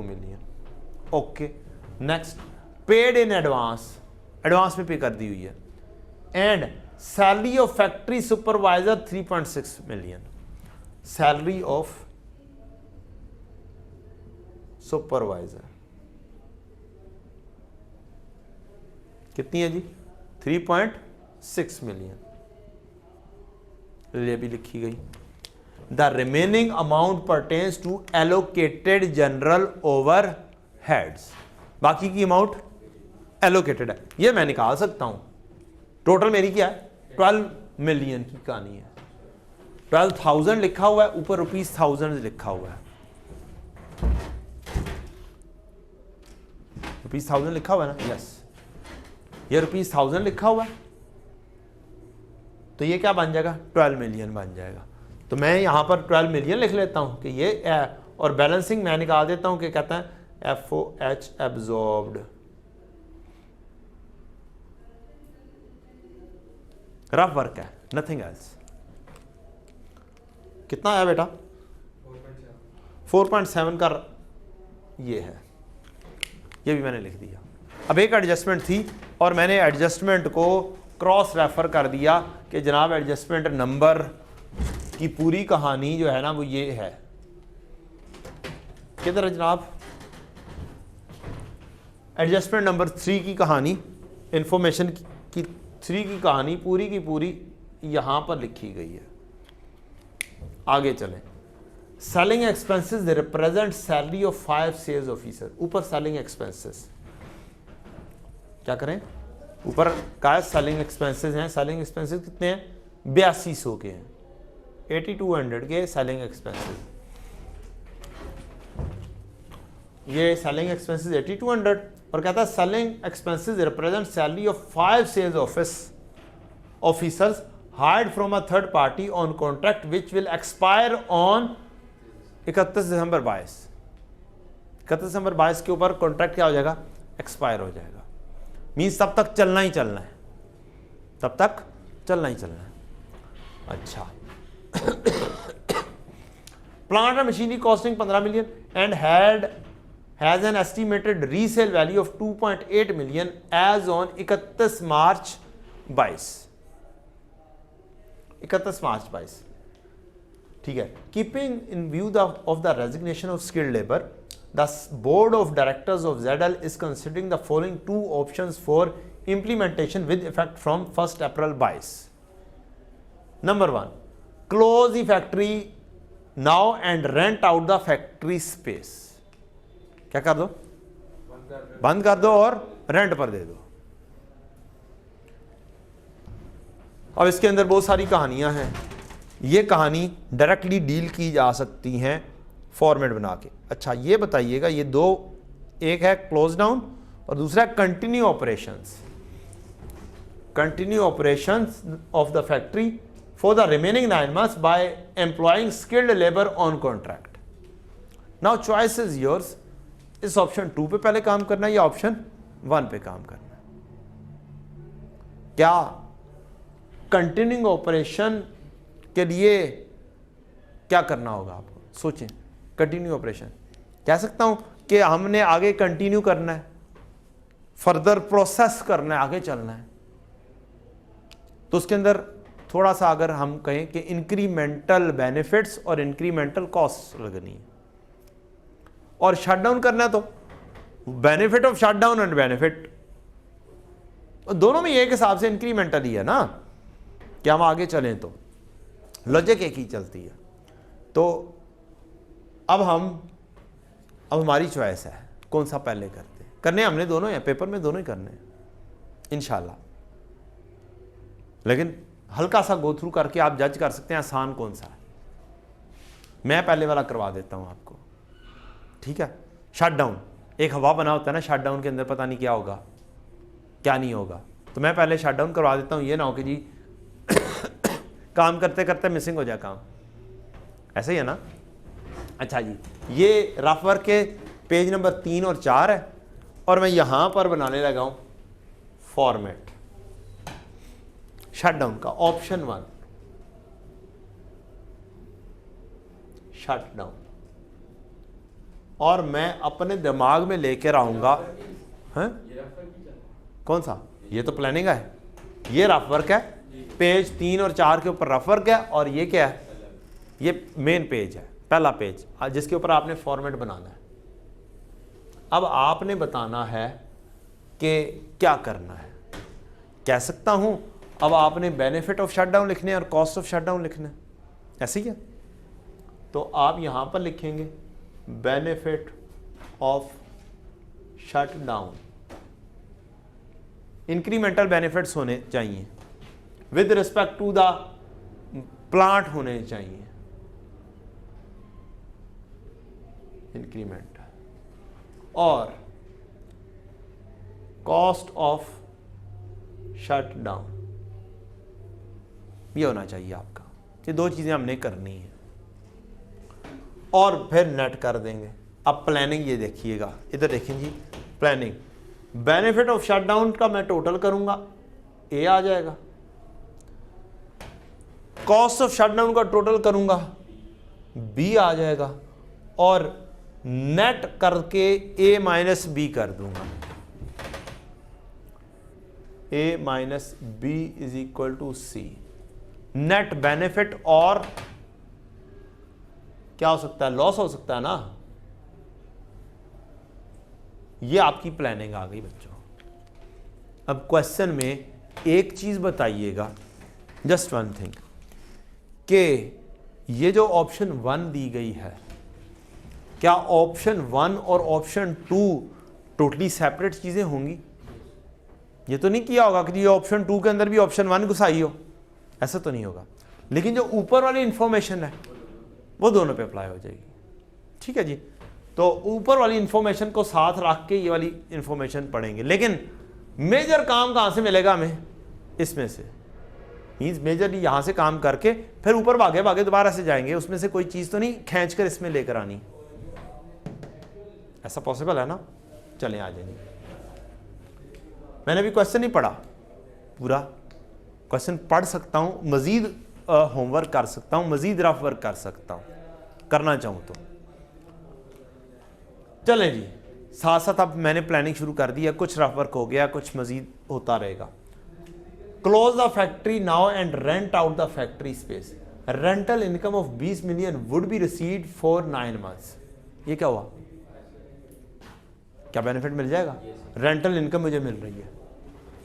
million, okay. Next, paid in advance, advance में पे कर दी हुई है। And salary of factory supervisor 3.6 million, salary of supervisor कितनी है जी, 3.6 मिलियन, ये भी लिखी गई। The remaining amount pertains to allocated general overheads, बाकी की अमाउंट एलोकेटेड है, ये मैं निकाल सकता हूं। टोटल मेरी क्या है, 12 मिलियन की कहानी है। 12,000 लिखा हुआ है, ऊपर ₹1000 लिखा हुआ है, ₹1000 लिखा हुआ है ना, यस, ये ₹1000 लिखा हुआ है, तो ये क्या बन जाएगा, 12 मिलियन बन जाएगा। तो मैं यहां पर 12 मिलियन लिख लेता हूं कि ये है, और बैलेंसिंग मैं निकाल देता हूं कि कहता है FOH एब्जॉर्ब्ड, रफ वर्क है, नथिंग एल्स। कितना है बेटा, 4.7 का ये है, ये भी मैंने लिख दिया। अब एक एडजस्टमेंट थी और मैंने एडजस्टमेंट को क्रॉस रेफर कर दिया कि जनाब एडजस्टमेंट नंबर की पूरी कहानी जो है ना वो ये है, किधर है जनाब, एडजस्टमेंट नंबर 3 की कहानी, इंफॉर्मेशन की 3 की कहानी पूरी की पूरी यहां पर लिखी गई है। आगे चलें। Selling expenses represent salary of 5 sales officer. ऊपर सेलिंग एक्सपेंसेस क्या करें, ऊपर का सेलिंग एक्सपेंसेस हैं। सेलिंग एक्सपेंसेस कितने हैं, 8200 के हैं, 8200 के सेलिंग एक्सपेंसेस। ये सेलिंग एक्सपेंसेस 8200 और कहता है selling expenses represent salary of 5 sales officers hired from a third party on contract which will expire on 31 December 22। 31 December 22 के ऊपर कॉन्ट्रैक्ट क्या हो जाएगा, एक्सपायर हो जाएगा। मीन्स तब तक चलना ही चलना है, तब तक चलना ही चलना है। अच्छा plant and machinery costing 15 million and has an estimated resale value of 2.8 million as on 31 March 22। 31 March 22, ठीक है। Keeping in view of the resignation of skilled labour, the board of directors of ZL is considering the following 2 options for implementation with effect from 1 April 22। Number 1, close the factory now and rent out the factory space. क्या कर दो, बंद कर दो और rent पर दे दो। अब इसके अंदर बहुत सारी कहानियां हैं, ये कहानी डायरेक्टली डील की जा सकती हैं फॉर्मेट बना के। अच्छा ये बताइएगा, ये दो, एक है क्लोज डाउन और दूसरा है continue operations. Continue operations of the factory for the remaining 9 months by employing skilled labour on contract. Now choice is yours, इस ऑप्शन 2 पे पहले काम करना है या ऑप्शन 1 पे काम करना है। क्या कंटिन्यूइंग ऑपरेशन के लिए क्या करना होगा आपको, सोचें। कंटिन्यू ऑपरेशन कह सकता हूं कि हमने आगे कंटिन्यू करना है, फर्दर प्रोसेस करना है, आगे चलना है, तो उसके अंदर थोड़ा सा अगर हम कहें कि इंक्रीमेंटल बेनिफिट्स और इंक्रीमेंटल कॉस्ट लगनी है, और शट डाउन करना है तो benefit of shut down and benefit दोनों में एक हिसाब से इंक्रीमेंटल ही है ना, कि हम आगे चलें तो लॉजिक एक ही चलती है। तो अब हमारी चॉइस है कौन सा पहले करते हैं। करने हमने दोनों हैं, पेपर में दोनों ही करने हैं इंशाल्लाह, लेकिन हल्का सा गो थ्रू करके आप जज कर सकते हैं आसान कौन सा है। मैं पहले वाला करवा देता हूं आपको, ठीक है। शट डाउन एक हवा बना होता है ना, शट डाउन के अंदर पता नहीं क्या होगा क्या नहीं होगा, तो मैं पहले शट डाउन करवा देता हूं। ये ना हो कि जी काम करते करते मिसिंग हो जाए काम, ऐसे ही है ना। अच्छा जी, ये रफ वर्क के पेज नंबर 3 और 4 है और मैं यहां पर बनाने लगा हूं फॉर्मेट शट डाउन का। ऑप्शन 1 शट डाउन, और मैं अपने दिमाग में लेकर आऊंगा, हैं कौन सा, ये तो प्लानिंग है, ये रफ वर्क है, पेज 3 और 4 के ऊपर रफ वर्क है, और ये क्या है, ये मेन पेज है, पहला पेज जिसके ऊपर आपने फॉर्मेट बनाना है। अब आपने बताना है कि क्या करना है। कह सकता हूं अब आपने बेनिफिट ऑफ शटडाउन लिखने और कॉस्ट ऑफ शटडाउन लिखना है, ऐसे ही है। तो आप यहां पर लिखेंगे benefit of shutdown, incremental benefits होने चाहिए, with respect to the plant होने चाहिए इंक्रीमेंट, और कॉस्ट ऑफ शट डाउन ये होना चाहिए आपका। ये दो चीजें हमने करनी है और फिर नेट कर देंगे। अब प्लानिंग ये देखिएगा, इधर देखें जी, प्लानिंग बेनिफिट ऑफ शटडाउन का मैं टोटल करूंगा, ए आ जाएगा। कॉस्ट ऑफ शटडाउन का टोटल करूंगा, बी आ जाएगा, और नेट करके ए माइनस बी कर दूंगा। A minus B is equal to C, net benefit और क्या हो सकता है, लॉस हो सकता है ना। ये आपकी प्लानिंग आ गई बच्चों। अब क्वेश्चन में एक चीज बताइएगा, जस्ट वन थिंग, कि ये जो ऑप्शन 1 दी गई है, क्या ऑप्शन 1 और ऑप्शन 2 टोटली सेपरेट चीजें होंगी? ये तो नहीं किया होगा कि ये ऑप्शन 2 के अंदर भी ऑप्शन 1 घुसाई हो, ऐसा तो नहीं होगा। लेकिन जो ऊपर वाली इंफॉर्मेशन है वो दोनों पे अप्लाई हो जाएगी। ठीक है जी, तो ऊपर वाली इंफॉर्मेशन को साथ रख के ये वाली इंफॉर्मेशन पढ़ेंगे। लेकिन मेजर काम कहाँ से मिलेगा हमें? इसमें से। मीन्स मेजरली यहाँ से काम करके फिर ऊपर भागे भागे दोबारा से जाएंगे, उसमें से कोई चीज़ तो नहीं खींच कर इसमें लेकर आनी। ऐसा पॉसिबल है ना? चलें आ जाइए। मैंने अभी क्वेश्चन नहीं पढ़ा पूरा, क्वेश्चन पढ़ सकता हूँ, मज़ीद होमवर्क कर सकता हूँ, मज़ीद रफ वर्क कर सकता हूँ, करना चाहूँ तो। चलें जी, साथ साथ अब मैंने प्लानिंग शुरू कर दी है, कुछ रफ वर्क हो गया, कुछ मज़ीद होता रहेगा। Close the factory now and rent out the factory space. Rental income of 20 million would be received for 9 months। ये क्या हुआ? क्या बेनिफिट मिल जाएगा? रेंटल इनकम मुझे मिल रही है,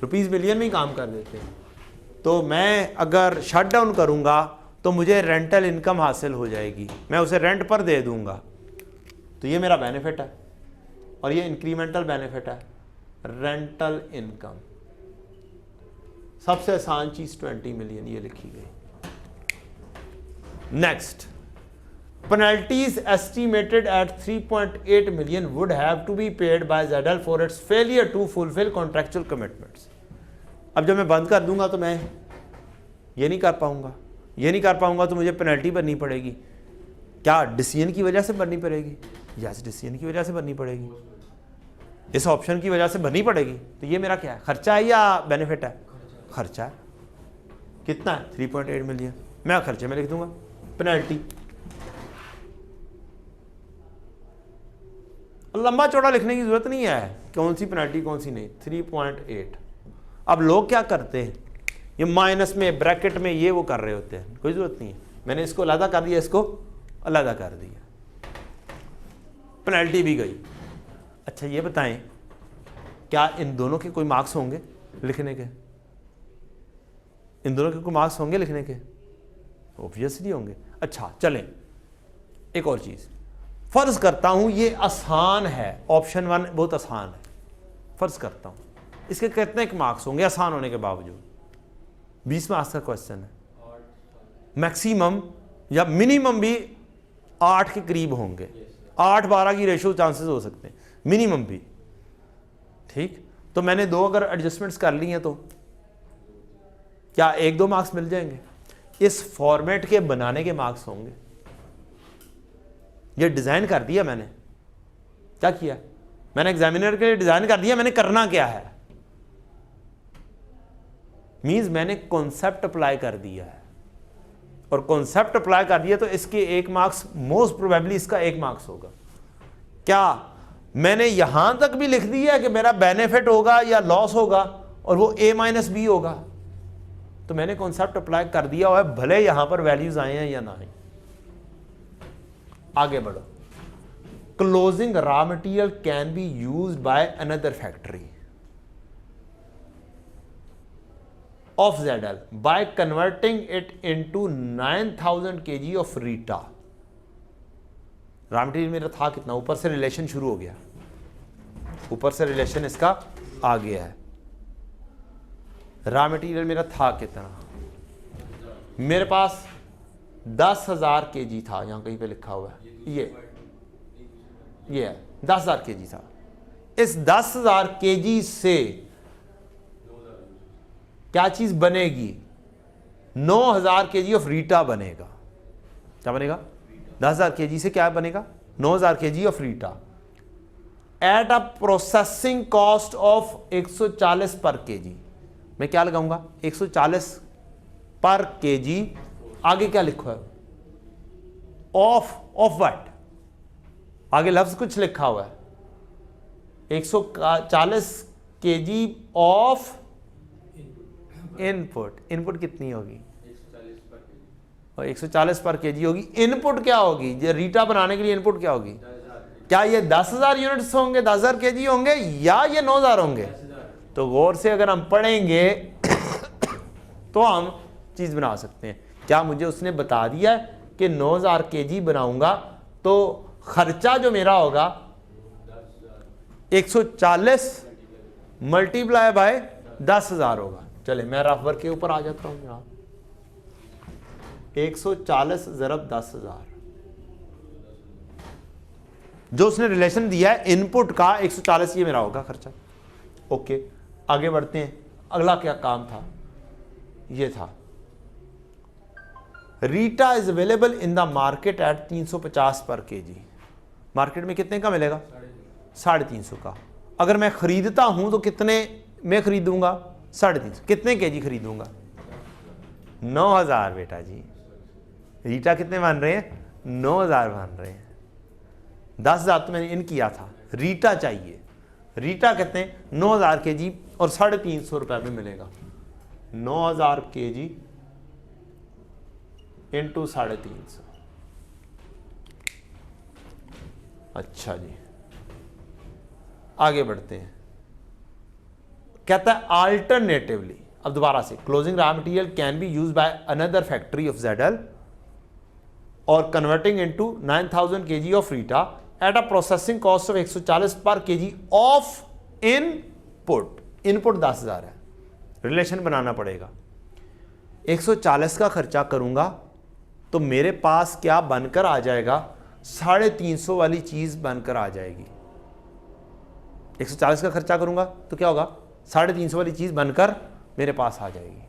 रुपीस मिलियन में ही काम कर देते हैं। तो मैं अगर शट डाउन करूंगा तो मुझे रेंटल इनकम हासिल हो जाएगी, मैं उसे रेंट पर दे दूंगा, तो ये मेरा बेनिफिट है। और ये इंक्रीमेंटल बेनिफिट है, रेंटल इनकम। सबसे आसान चीज 20 मिलियन ये लिखी गई। Next, penalties estimated at 3.8 million would have to be paid by ZL for its failure to fulfill contractual commitments। अब जब मैं बंद कर दूंगा तो मैं ये नहीं कर पाऊंगा, ये नहीं कर पाऊंगा तो मुझे पेनल्टी भरनी पड़ेगी। क्या डिसीजन की वजह से भरनी पड़ेगी? यस, डिसीजन की वजह से भरनी पड़ेगी, इस ऑप्शन की वजह से भरनी पड़ेगी। तो ये मेरा क्या है, खर्चा है या बेनिफिट है? खर्चा है। कितना है? 3.8 मिलियन। मैं खर्चे में लिख दूंगा पेनल्टी। लंबा चौड़ा लिखने की जरूरत नहीं है कौन सी पेनल्टी कौन सी नहीं। 3.8। अब लोग क्या करते हैं, ये माइनस में ब्रैकेट में ये वो कर रहे होते हैं, कोई जरूरत नहीं है। मैंने इसको अलग कर दिया, इसको अलग कर दिया, पेनल्टी भी गई। अच्छा ये बताएं, क्या इन दोनों के कोई मार्क्स होंगे लिखने के? इन दोनों के कोई मार्क्स होंगे लिखने के? ऑब्वियसली होंगे। अच्छा चलें, एक और चीज फर्ज करता हूं ये आसान है, ऑप्शन 1 बहुत आसान है, फर्ज करता हूं इसके कितने के मार्क्स होंगे आसान होने के बावजूद? 20 मार्क्स का क्वेश्चन है, मैक्सिमम या मिनिमम भी 8 के करीब होंगे। 8-12 की रेशो चांसेस हो सकते हैं, मिनिमम भी। ठीक, तो मैंने 2 अगर एडजस्टमेंट्स कर ली हैं तो क्या 1-2 मार्क्स मिल जाएंगे? इस फॉर्मेट के बनाने के मार्क्स होंगे। ये डिजाइन कर दिया मैंने, क्या किया मैंने? एग्जामिनर के लिए डिजाइन कर दिया। मैंने करना क्या है? मींस मैंने कॉन्सेप्ट अप्लाई कर दिया है, और कॉन्सेप्ट अप्लाई कर दिया तो इसके 1 मार्क्स, मोस्ट प्रोबेबली इसका 1 मार्क्स होगा। क्या मैंने यहां तक भी लिख दिया कि मेरा बेनिफिट होगा या लॉस होगा, और वो A-B होगा? तो मैंने कॉन्सेप्ट अप्लाई कर दिया हुआ है, भले यहां पर वैल्यूज आए हैं या ना आए। आगे बढ़ो। Closing raw material can be used by another factory of ZL by converting it into 9000 kg of Rita. Raw material मेरा था कितना? ऊपर से रिलेशन शुरू हो गया, ऊपर से रिलेशन इसका आ गया है। रॉ मटेरियल मेरा था कितना? मेरे पास 10,000 kg था, यहां कहीं पे लिखा हुआ है, ये है 10,000 kg था। इस 10,000 kg से क्या चीज बनेगी? 9,000 kg ऑफ रीटा बनेगा। क्या बनेगा? 10,000 kg से क्या बनेगा? 9,000 kg of Rita at a processing cost of 140 पर kg। मैं क्या लगाऊंगा? 140 पर kg। आगे क्या लिखा है? Of what? आगे लफ्ज कुछ लिखा हुआ है, 140 kg ऑफ इनपुट। इनपुट कितनी होगी? और 140 पर केजी होगी। इनपुट क्या होगी, ये रीटा बनाने के लिए इनपुट क्या होगी? क्या ये 10,000 यूनिट्स होंगे, 10,000 केजी होंगे, या ये 9,000 होंगे? तो गौर से अगर हम पढ़ेंगे तो हम चीज बना सकते हैं। क्या मुझे उसने बता दिया है कि 9,000 केजी बनाऊंगा तो खर्चा जो मेरा होगा 140 मल्टीप्लाई बाय 10,000 होगा। चले मैं रफ वर्क के ऊपर आ जाता हूं यहां। 140 ज़रब 10,000 जो उसने रिलेशन दिया है इनपुट का 140, ये मेरा होगा खर्चा। ओके, आगे बढ़ते हैं। अगला क्या काम था? ये था Rita is available in the market at 350 पर केजी। मार्केट में कितने का मिलेगा? 350 का। अगर मैं खरीदता हूं तो कितने में खरीदूंगा? 350। कितने केजी खरीदूंगा? 9,000 बेटा जी। रीटा कितने बन रहे हैं? 9,000 बन रहे हैं। 10,000 तो मैंने इन किया था, रीटा चाहिए। रीटा कहते हैं 9,000 केजी और 350 रुपए में मिलेगा। 9,000 केजी इंटू 350। अच्छा जी, आगे बढ़ते हैं। कहता है अल्टरनेटिवली, अब दोबारा से, closing raw material can be used by another factory of ZL और converting into 9,000 KG of Rita at a processing cost of 140 पर केजी ऑफ इनपुट। इनपुट 10,000 है, रिलेशन बनाना पड़ेगा। 140 का खर्चा करूंगा तो मेरे पास क्या बनकर आ जाएगा? 350 वाली चीज बनकर आ जाएगी। 140 का खर्चा करूंगा तो क्या होगा? 350 वाली चीज बनकर मेरे पास आ जाएगी।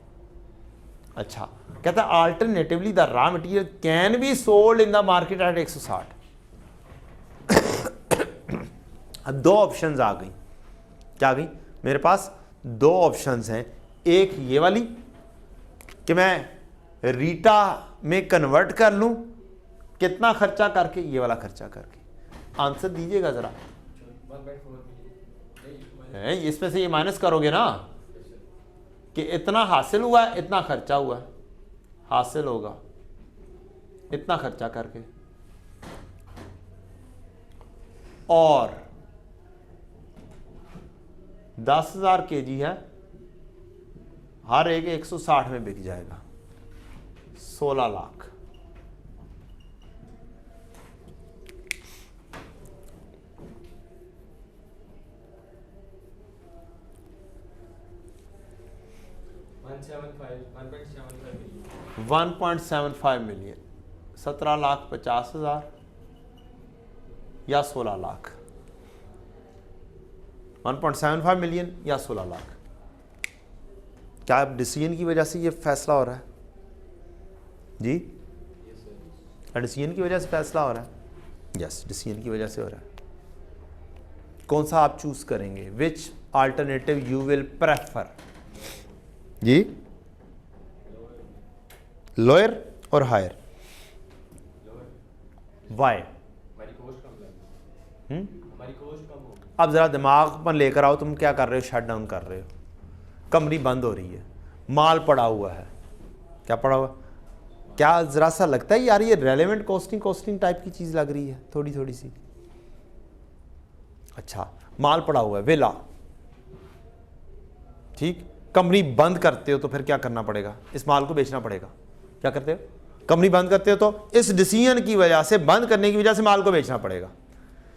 अच्छा, कहता है alternatively the raw material can be sold in the market at 160। अब दो ऑप्शंस आ गई। क्या आ गई? मेरे पास दो ऑप्शंस हैं। एक ये वाली कि मैं रीटा में कन्वर्ट कर लूं, कितना खर्चा करके? ये वाला खर्चा करके। आंसर दीजिएगा जरा। इसमें से ये माइनस करोगे ना कि इतना हासिल हुआ है, इतना खर्चा हुआ है। हासिल होगा इतना खर्चा करके, और 10,000 केजी है, हर एक 160 में बिक जाएगा। 16 लाख। $1.75 मिलियन। 17,50,000 या 16 लाख। 1.75 मिलियन या 16 लाख। क्या अब डिसीजन की वजह से ये फैसला हो रहा है जी? डिसीजन की वजह से फैसला हो रहा है? यस, डिसीजन की वजह से हो रहा है। कौन सा आप चूज करेंगे? Which alternative you will prefer जी? लोअर और हायर? वाई? अब जरा दिमाग पर लेकर आओ। तुम क्या कर रहे हो? शट डाउन कर रहे हो, कंपनी बंद हो रही है, माल पड़ा हुआ है। क्या पड़ा हुआ? क्या जरा सा लगता है यार ये रेलेवेंट कॉस्टिंग टाइप की चीज लग रही है थोड़ी थोड़ी सी? अच्छा, माल पड़ा हुआ है, वेला, ठीक। कंपनी बंद करते हो तो फिर क्या करना पड़ेगा? इस माल को बेचना पड़ेगा। क्या करते हो? कंपनी बंद करते हो तो इस डिसीजन की वजह से, बंद करने की वजह से माल को बेचना पड़ेगा।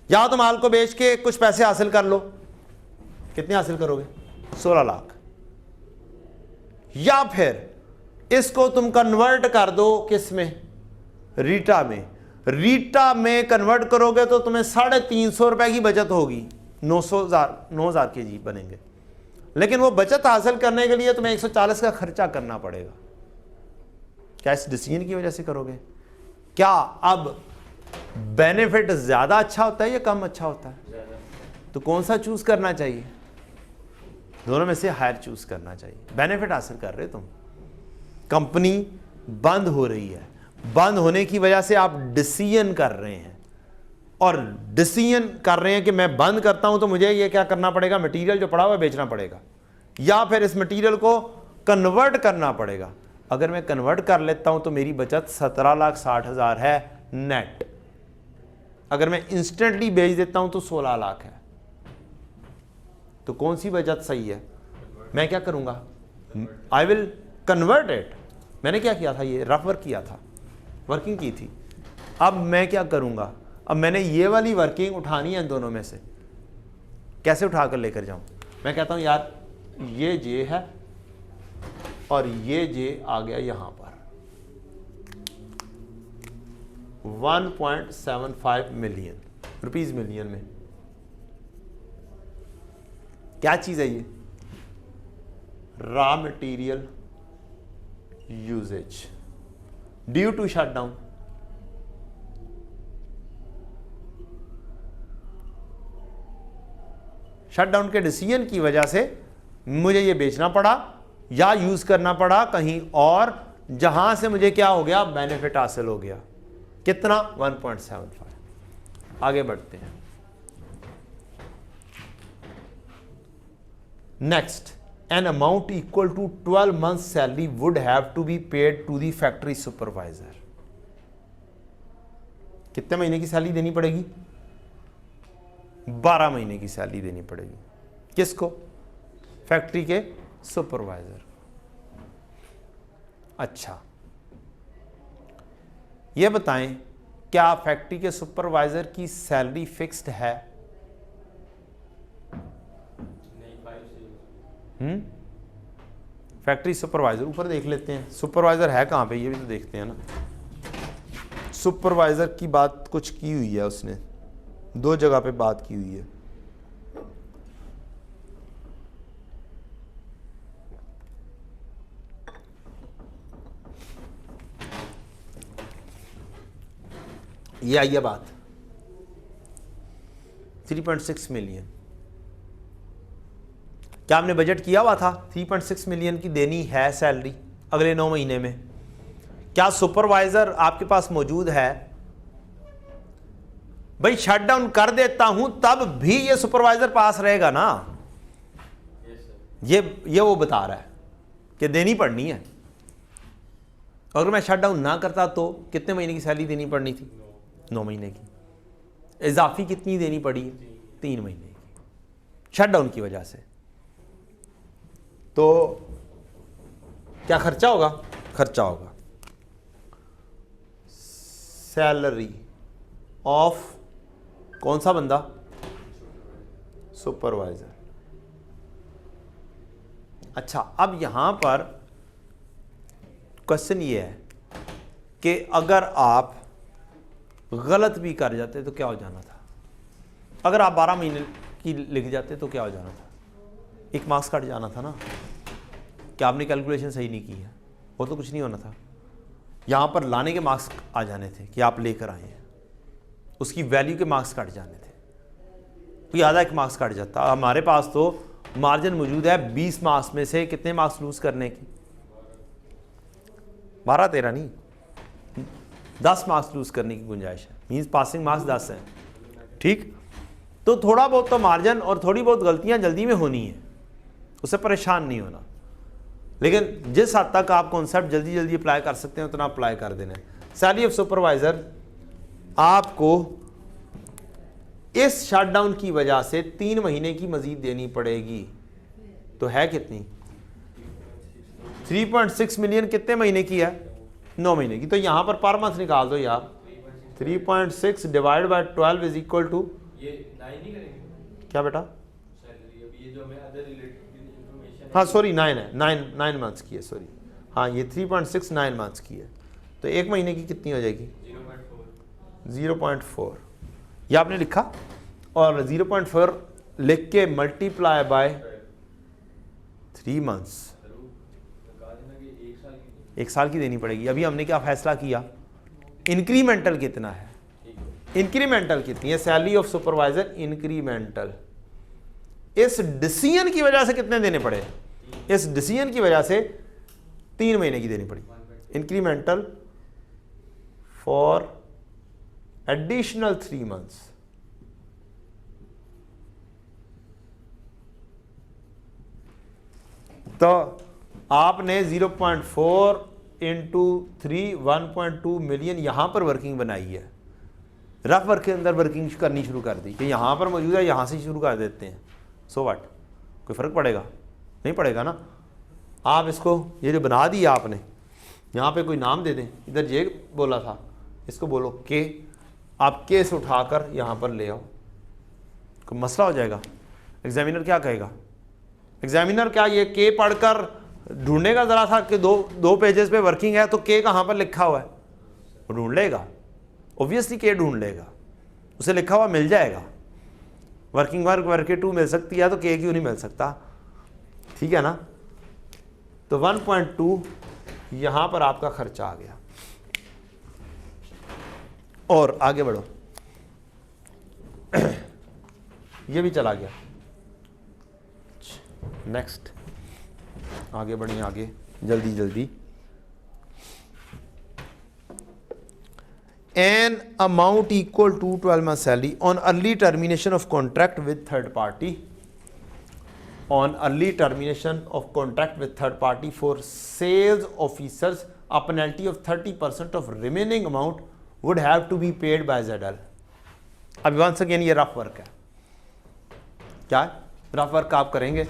या तो माल को बेच के कुछ पैसे हासिल कर लो। कितने हासिल करोगे? 16 लाख। या फिर इसको तुम कन्वर्ट कर दो किस में? रीटा में। रीटा में कन्वर्ट करोगे तो तुम्हें 350 रुपए की बचत होगी। 9,000 केजी बनेंगे, लेकिन वो बचत हासिल करने के लिए तुम्हें 140 का खर्चा करना पड़ेगा। क्या इस डिसीजन की वजह से करोगे? क्या अब बेनिफिट ज्यादा अच्छा होता है या कम अच्छा होता है? तो कौन सा चूज करना चाहिए? दोनों में से हायर चूज करना चाहिए। बेनिफिट हासिल कर रहे हो तुम, कंपनी बंद हो रही है, बंद होने की वजह से आप डिसीजन कर रहे हैं, और डिसीजन कर रहे हैं कि मैं बंद करता हूं तो मुझे ये क्या करना पड़ेगा? मटेरियल जो पड़ा हुआ है बेचना पड़ेगा, या फिर इस मटेरियल को कन्वर्ट करना पड़ेगा। अगर मैं कन्वर्ट कर लेता हूं तो मेरी बचत 17,60,000 है नेट। अगर मैं इंस्टेंटली बेच देता हूं तो 16 लाख है। तो कौन सी बचत सही है? मैं क्या करूंगा? I will convert it. मैंने क्या किया था? ये रफ वर्क किया था, वर्किंग की थी। अब मैं क्या करूंगा? अब मैंने ये वाली वर्किंग उठानी है इन दोनों में से। कैसे उठा कर लेकर जाऊं? मैं कहता हूं यार ये जे है और ये जे आ गया यहां पर 1.75 मिलियन रुपीज मिलियन में। क्या चीज है ये? Raw material usage due to shutdown. Shutdown के डिसीजन की वजह से मुझे ये बेचना पड़ा या यूज करना पड़ा कहीं और, जहां से मुझे क्या हो गया? बेनिफिट हासिल हो गया। कितना? 1.75। आगे बढ़ते हैं। Next, an amount equal to 12 months salary would have to be paid to the factory supervisor. कितने महीने की सैलरी देनी पड़ेगी? 12 महीने की सैलरी देनी पड़ेगी। किसको? फैक्ट्री के सुपरवाइजर। अच्छा, ये बताएं क्या फैक्ट्री के सुपरवाइजर की सैलरी फिक्स्ड है? फैक्ट्री सुपरवाइजर ऊपर देख लेते हैं। सुपरवाइजर है कहां पे? ये भी तो देखते हैं ना। सुपरवाइजर की बात कुछ की हुई है उसने, 2 जगह पे बात की हुई है। ये आई है बात 3.6 मिलियन। क्या हमने बजट किया हुआ था 3.6 मिलियन की देनी है सैलरी अगले 9 महीने में? क्या सुपरवाइजर आपके पास मौजूद है? भाई शटडाउन कर देता हूं तब भी ये सुपरवाइजर पास रहेगा ना। ये वो बता रहा है कि देनी पड़नी है। अगर मैं शटडाउन ना करता तो कितने महीने की सैलरी देनी पड़नी थी? 9 महीने की। इजाफी कितनी देनी पड़ी? 3 महीने की शटडाउन की वजह से। तो क्या खर्चा होगा? खर्चा होगा सैलरी ऑफ कौन सा बंदा? सुपरवाइजर। अच्छा, अब यहां पर क्वेश्चन ये है कि अगर आप गलत भी कर जाते तो क्या हो जाना था? अगर आप 12 महीने की लिख जाते तो क्या हो जाना था? 1 मार्क्स कट जाना था ना। क्या आपने कैलकुलेशन सही नहीं की है? वो तो कुछ नहीं होना था। यहां पर लाने के मार्क्स आ जाने थे कि आप लेकर आए हैं, उसकी वैल्यू के मार्क्स कट जाने थे, तो आधा 1 मार्क्स कट जाता। हमारे पास तो मार्जिन मौजूद है 20 मार्क्स में से कितने मार्क्स लूज करने की? 12-13 नहीं, 10 मार्क्स लूज करने की गुंजाइश है। मींस पासिंग मार्क्स 10 हैं। ठीक, तो थोड़ा बहुत तो मार्जिन और थोड़ी बहुत गलतियां जल्दी में होनी है, उससे परेशान नहीं होना। लेकिन जिस हद तक आप कॉन्सेप्ट जल्दी जल्दी अप्लाई कर सकते हैं उतना अप्लाई कर देना है। सैलरी ऑफ सुपरवाइजर आपको इस शटडाउन की वजह से 3 महीने की मजीद देनी पड़ेगी। तो है कितनी? 3.6 मिलियन कितने महीने की है? 9 महीने की। तो यहां पर पर मंथ निकाल दो यार। 3.6 divide by 12 is equal to क्या बेटा? हाँ सॉरी 9 है, 9 मंथ्स की है, सॉरी। हाँ ये 3.6 9 मंथ्स की है। तो 1 महीने की कितनी हो जाएगी? 0.4। ये आपने लिखा और 0.4 लिख के मल्टीप्लाई बाय 3 मंथ्स, 1 साल की देनी पड़ेगी। अभी हमने क्या फैसला किया? इंक्रीमेंटल कितना है? इंक्रीमेंटल कितनी है? Salary of supervisor incremental. इस डिसीजन की वजह से कितने देने पड़े? इस डिसीजन की वजह से 3 महीने की देनी पड़ी इंक्रीमेंटल फॉर एडिशनल 3 मंथ्स। तो आपने 0.4 इंटू 3 1.2 मिलियन यहाँ पर वर्किंग बनाई है, रफ वर्क के अंदर वर्किंग करनी शुरू कर दी कि यहाँ पर मौजूद है, यहाँ से शुरू कर देते हैं। सो व्हाट, कोई फ़र्क पड़ेगा? नहीं पड़ेगा ना। आप इसको ये जो बना दिया आपने, यहाँ पे कोई नाम दे दें, इधर जे बोला था, इसको बोलो के, आप के से उठाकर यहाँ पर ले आओ, कोई मसला हो जाएगा? एग्जामिनर क्या कहेगा? एग्जामिनर क्या ये के पढ़कर ढूंढेगा ज़रा सा कि दो पेजेस पे वर्किंग है तो के कहाँ पर लिखा हुआ है? वो ढूंढ लेगा, ऑब्वियसली के ढूंढ लेगा, उसे लिखा हुआ मिल जाएगा। वर्किंग वर्क के 2 मिल सकती है तो के क्यों नहीं मिल सकता? ठीक है ना। तो 1.2 यहाँ पर आपका खर्चा आ गया। और आगे बढ़ो, ये भी चला गया। नेक्स्ट, आगे बढ़िए, आगे जल्दी जल्दी। An amount equal to 12 month salary on early termination of contract with third party, on early termination of contract with third party for sales officers a penalty of 30% of remaining amount would have to be paid by ZL। अब once again ये rough work है। क्या है? Rough work आप करेंगे,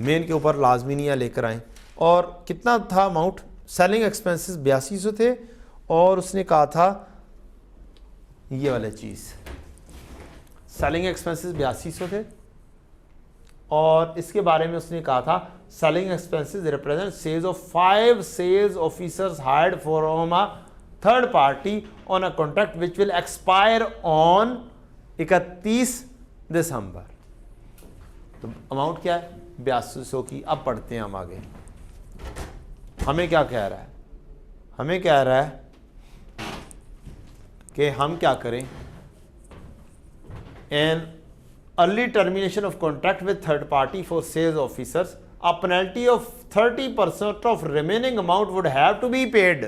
main के ऊपर लाजमी नहीं है, लेकर आए। और कितना था अमाउंट? सेलिंग एक्सपेंसेस 8200 थे, और उसने कहा था ये वाले चीज़, सेलिंग एक्सपेंसेस 8200 थे, और इसके बारे में उसने कहा था selling expenses represent sales of 5 sales officers hired from a third party on a contract which will expire on 31 December. तो अमाउंट क्या है? 8200 की। अब पढ़ते हैं हम आगे, हमें क्या कह रहा है? हमें कह रहा है कि हम क्या करें, an early termination of contract with third party for sales officers a penalty of 30% of remaining amount would have to be paid.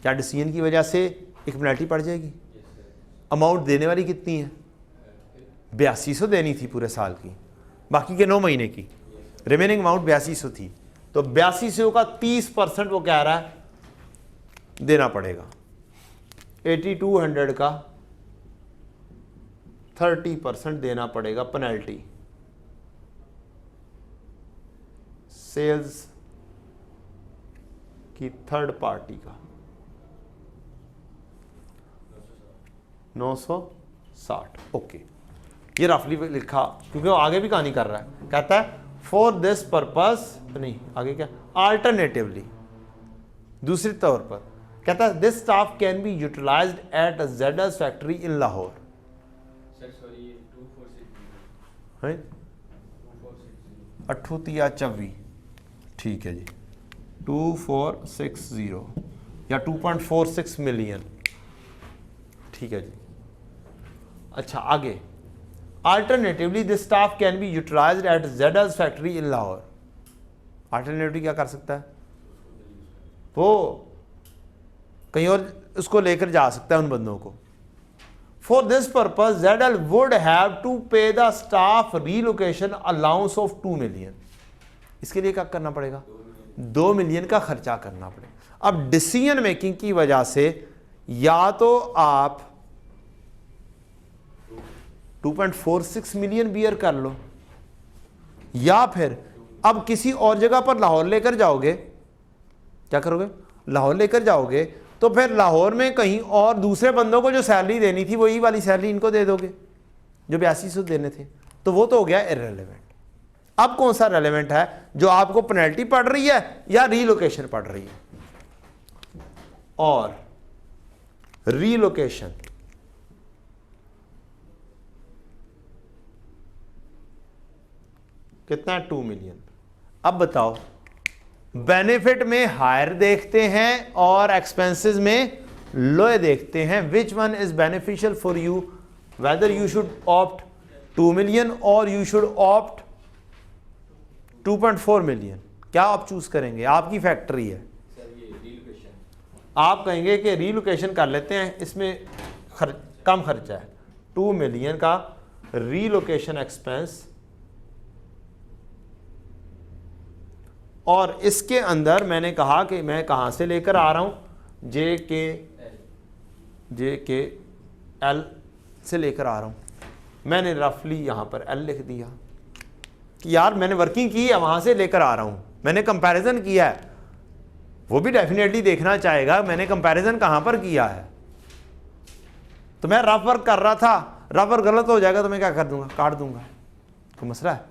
क्या डिसीजन की वजह से एक पेनल्टी पड़ जाएगी? अमाउंट देने वाली कितनी है? 8200 देनी थी पूरे साल की, बाकी के 9 महीने की रिमेनिंग अमाउंट 8200 थी, तो 8200 का 30% वो कह रहा है देना पड़ेगा। 8200 का 30% देना पड़ेगा पेनल्टी सेल्स की थर्ड पार्टी का 960। ओके, ये रफली लिखा क्योंकि वो आगे भी कहानी कर रहा है। कहता है फॉर दिस पर्पस, नहीं आगे क्या, अल्टरनेटिवली, दूसरे तौर पर कहता है this staff can be utilised at ZL's factory in Lahore. है 24 ठीक है जी, 2460 या 2.46 मिलियन, ठीक है जी। अच्छा आगे, alternatively this staff can be utilised at ZL's factory in Lahore. Alternatively क्या कर सकता है? वो कहीं और उसको लेकर जा सकता है उन बंदों को। For this purpose ZL would have to pay the staff relocation allowance of 2 million. इसके लिए क्या करना पड़ेगा? 2 मिलियन का खर्चा करना पड़ेगा। अब डिसीजन मेकिंग की वजह से या तो आप 2.46 मिलियन बियर कर लो, या फिर अब किसी और जगह पर लाहौर लेकर जाओगे। क्या करोगे? लाहौर लेकर जाओगे तो फिर लाहौर में कहीं और दूसरे बंदों को जो सैलरी देनी थी वही वाली सैलरी इनको दे दोगे जो 8200 देने थे, तो वो तो हो गया इररिलेवेंट। अब कौन सा रेलेवेंट है? जो आपको पेनल्टी पड़ रही है या रीलोकेशन पड़ रही है? और रीलोकेशन कितना है? 2 मिलियन। अब बताओ, बेनिफिट में हायर देखते हैं और एक्सपेंसेस में लोए देखते हैं। Which one is beneficial for you, whether you should opt 2 million और यू शुड ऑप्ट 2.4 मिलियन? क्या आप चूज करेंगे? आपकी फैक्ट्री है, आप कहेंगे कि रीलोकेशन कर लेते हैं, इसमें कम खर्चा है। 2 मिलियन का रीलोकेशन एक्सपेंस और इसके अंदर मैंने कहा कि मैं कहाँ से लेकर आ रहा हूँ, जे के एल से लेकर आ रहा हूँ। मैंने रफली यहाँ पर एल लिख दिया कि यार मैंने वर्किंग की है, वहाँ से लेकर आ रहा हूँ, मैंने कंपैरिजन किया है। वो भी डेफिनेटली देखना चाहेगा मैंने कंपैरिजन कहाँ पर किया है। तो मैं रफ वर्क कर रहा था, रफ वर्क गलत हो जाएगा तो मैं क्या कर दूंगा, काट दूंगा। कोई मसला है?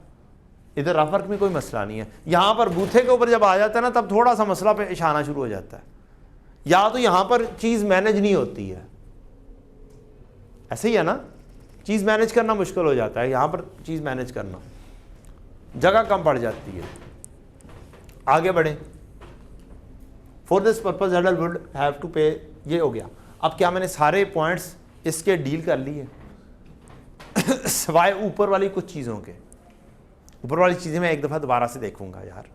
इधर रफ वर्क में कोई मसला नहीं है। यहाँ पर बूथे के ऊपर जब आ जाता है ना, तब थोड़ा सा मसला पे इशाना शुरू हो जाता है। या तो यहाँ पर चीज़ मैनेज नहीं होती है, ऐसे ही है ना, चीज़ मैनेज करना मुश्किल हो जाता है। यहाँ पर चीज़ मैनेज करना, जगह कम पड़ जाती है। आगे बढ़ें। For this purpose header would have to pay, ये हो गया। अब क्या मैंने सारे पॉइंट्स इसके डील कर लिए सिवाय ऊपर वाली कुछ चीज़ों के। ऊपर वाली चीज़ें मैं एक दफ़ा दोबारा से देखूंगा यार,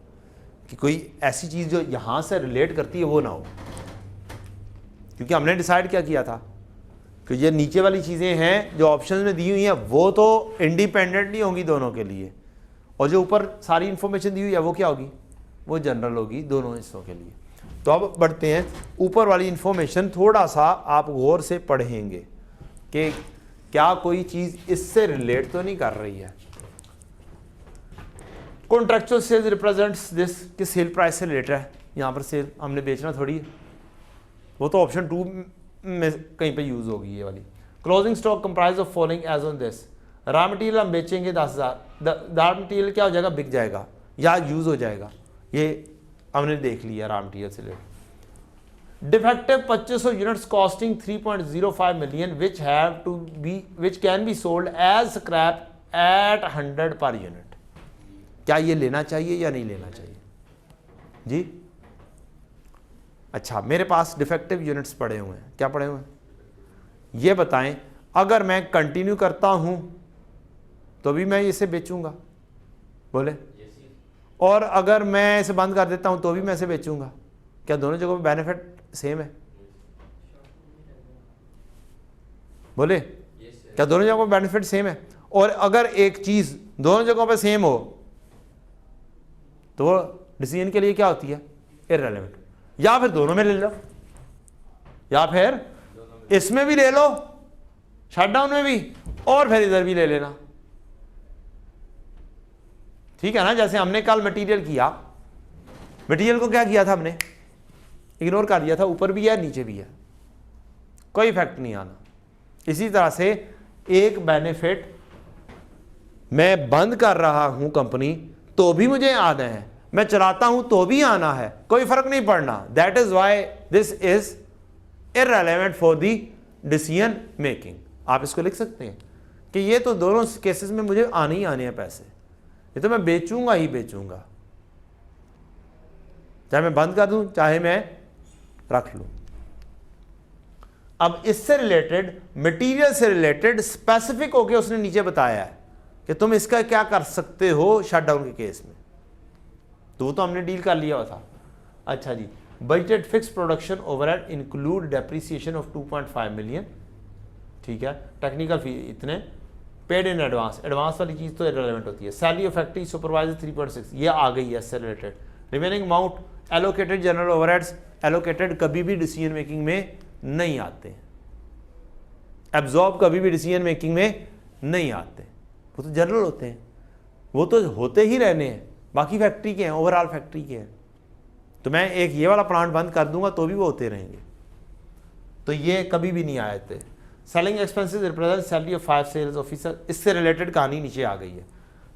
कि कोई ऐसी चीज़ जो यहाँ से रिलेट करती है वो ना हो, क्योंकि हमने डिसाइड क्या किया था कि ये नीचे वाली चीज़ें हैं जो ऑप्शन में दी हुई हैं वो तो इंडिपेंडेंटली होंगी दोनों के लिए, और जो ऊपर सारी इंफॉर्मेशन दी हुई है वो क्या होगी, वो जनरल होगी दोनों हिस्सों के लिए। तो अब बढ़ते हैं, ऊपर वाली इंफॉर्मेशन थोड़ा सा आप गौर से पढ़ेंगे कि क्या कोई चीज़ इससे रिलेट तो नहीं कर रही है। कॉन्ट्रैक्चुअल सेल्स रिप्रेजेंट्स दिस, कि सेल प्राइस से रिलेटेड है। यहाँ पर सेल हमने बेचना थोड़ी है, वो तो ऑप्शन 2 में कहीं पे यूज़ होगी ये वाली। Closing stock comprise of following as on this, raw material हम बेचेंगे 10,000, रॉ मटेरियल क्या हो जाएगा, बिक जाएगा या यूज़ हो जाएगा, ये हमने देख लिया रॉ मटेरियल से related. Defective 2500 units costing 3.05 million which can be sold as scrap at 100 per unit. क्या ये लेना चाहिए या नहीं लेना चाहिए जी? अच्छा, मेरे पास डिफेक्टिव यूनिट्स पड़े हुए हैं। क्या पड़े हुए हैं ये बताएं। अगर मैं कंटिन्यू करता हूं तो भी मैं इसे बेचूंगा, बोले, और अगर मैं इसे बंद कर देता हूं तो भी मैं इसे बेचूंगा। क्या दोनों जगहों पे बेनिफिट सेम है? बोले, क्या दोनों जगहों पे बेनिफिट सेम है? और अगर एक चीज दोनों जगहों पे सेम हो तो वो डिसीजन के लिए क्या होती है, इररेलेवेंट। या फिर दोनों में ले लो, या फिर इसमें भी ले लो, शटडाउन में भी, और फिर इधर भी ले लेना। ठीक है ना? जैसे हमने कल मटेरियल किया, मटेरियल को क्या किया था, हमने इग्नोर कर दिया था, ऊपर भी है नीचे भी है, कोई इफेक्ट नहीं आना। इसी तरह से एक बेनिफिट मैं बंद कर रहा हूं कंपनी तो भी मुझे आना है, मैं चलाता हूं तो भी आना है, कोई फर्क नहीं पड़ना। That is why this is irrelevant for the decision making. आप इसको लिख सकते हैं कि ये तो दोनों केसेस में मुझे आने ही आने हैं पैसे, ये तो मैं बेचूंगा ही बेचूंगा, चाहे मैं बंद कर दूं चाहे मैं रख लूं। अब इससे रिलेटेड, मटेरियल से रिलेटेड स्पेसिफिक होके उसने नीचे बताया है कि तुम इसका क्या कर सकते हो शटडाउन के केस में, तो वो तो हमने डील कर लिया हुआ था। अच्छा जी, budgeted fix production overhead include depreciation of 2.5 million, ठीक है, टेक्निकल फी इतने, पेड इन एडवांस, एडवांस वाली चीज़ तो इररिलेवेंट होती है। सैलरी ऑफ फैक्ट्री सुपरवाइजर 3.6, ये आ गई है इससे related. Remaining amount allocated general overheads, allocated कभी भी डिसीजन मेकिंग में नहीं आते, एब्जॉर्ब कभी भी डिसीजन मेकिंग में नहीं आते, वो तो जनरल होते हैं, वो तो होते ही रहने हैं, बाकी फैक्ट्री के हैं, ओवरऑल फैक्ट्री के हैं। तो मैं एक ये वाला प्लांट बंद कर दूंगा तो भी वो होते रहेंगे, तो ये कभी भी नहीं आए थे। Selling expenses represent salary of 5 sales officer, इससे रिलेटेड कहानी नीचे आ गई है।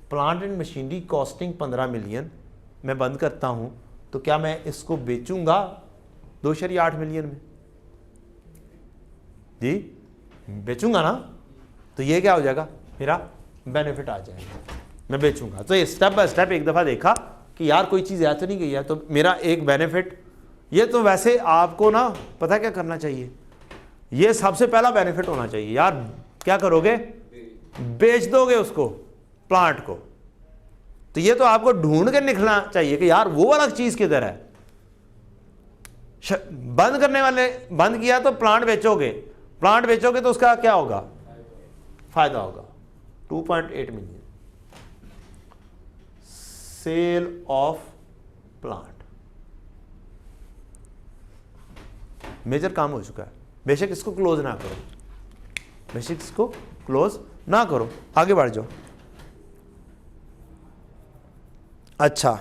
Plant and machinery costing 15 million मैं बंद करता हूँ तो क्या मैं इसको बेचूंगा 2.8 मिलियन में? जी बेचूंगा ना, तो ये क्या हो जाएगा, मेरा बेनिफिट आ जाएगा, मैं बेचूंगा। तो ये स्टेप बाय स्टेप एक दफ़ा देखा कि यार कोई चीज़ आ तो नहीं गई है, तो मेरा एक बेनिफिट, ये तो वैसे आपको ना पता क्या करना चाहिए, ये सबसे पहला बेनिफिट होना चाहिए यार। क्या करोगे, बेच दोगे उसको, प्लांट को, तो ये तो आपको ढूंढ के निकलना चाहिए कि यार वो वाला चीज़ किधर है। बंद करने वाले, बंद किया तो प्लांट बेचोगे, प्लांट बेचोगे तो उसका क्या होगा, फायदा होगा। 2.8 million sale of plant. Major काम हो चुका है, बेशक इसको क्लोज ना करो, बेशक इसको क्लोज ना करो, आगे बढ़ जाओ। अच्छा,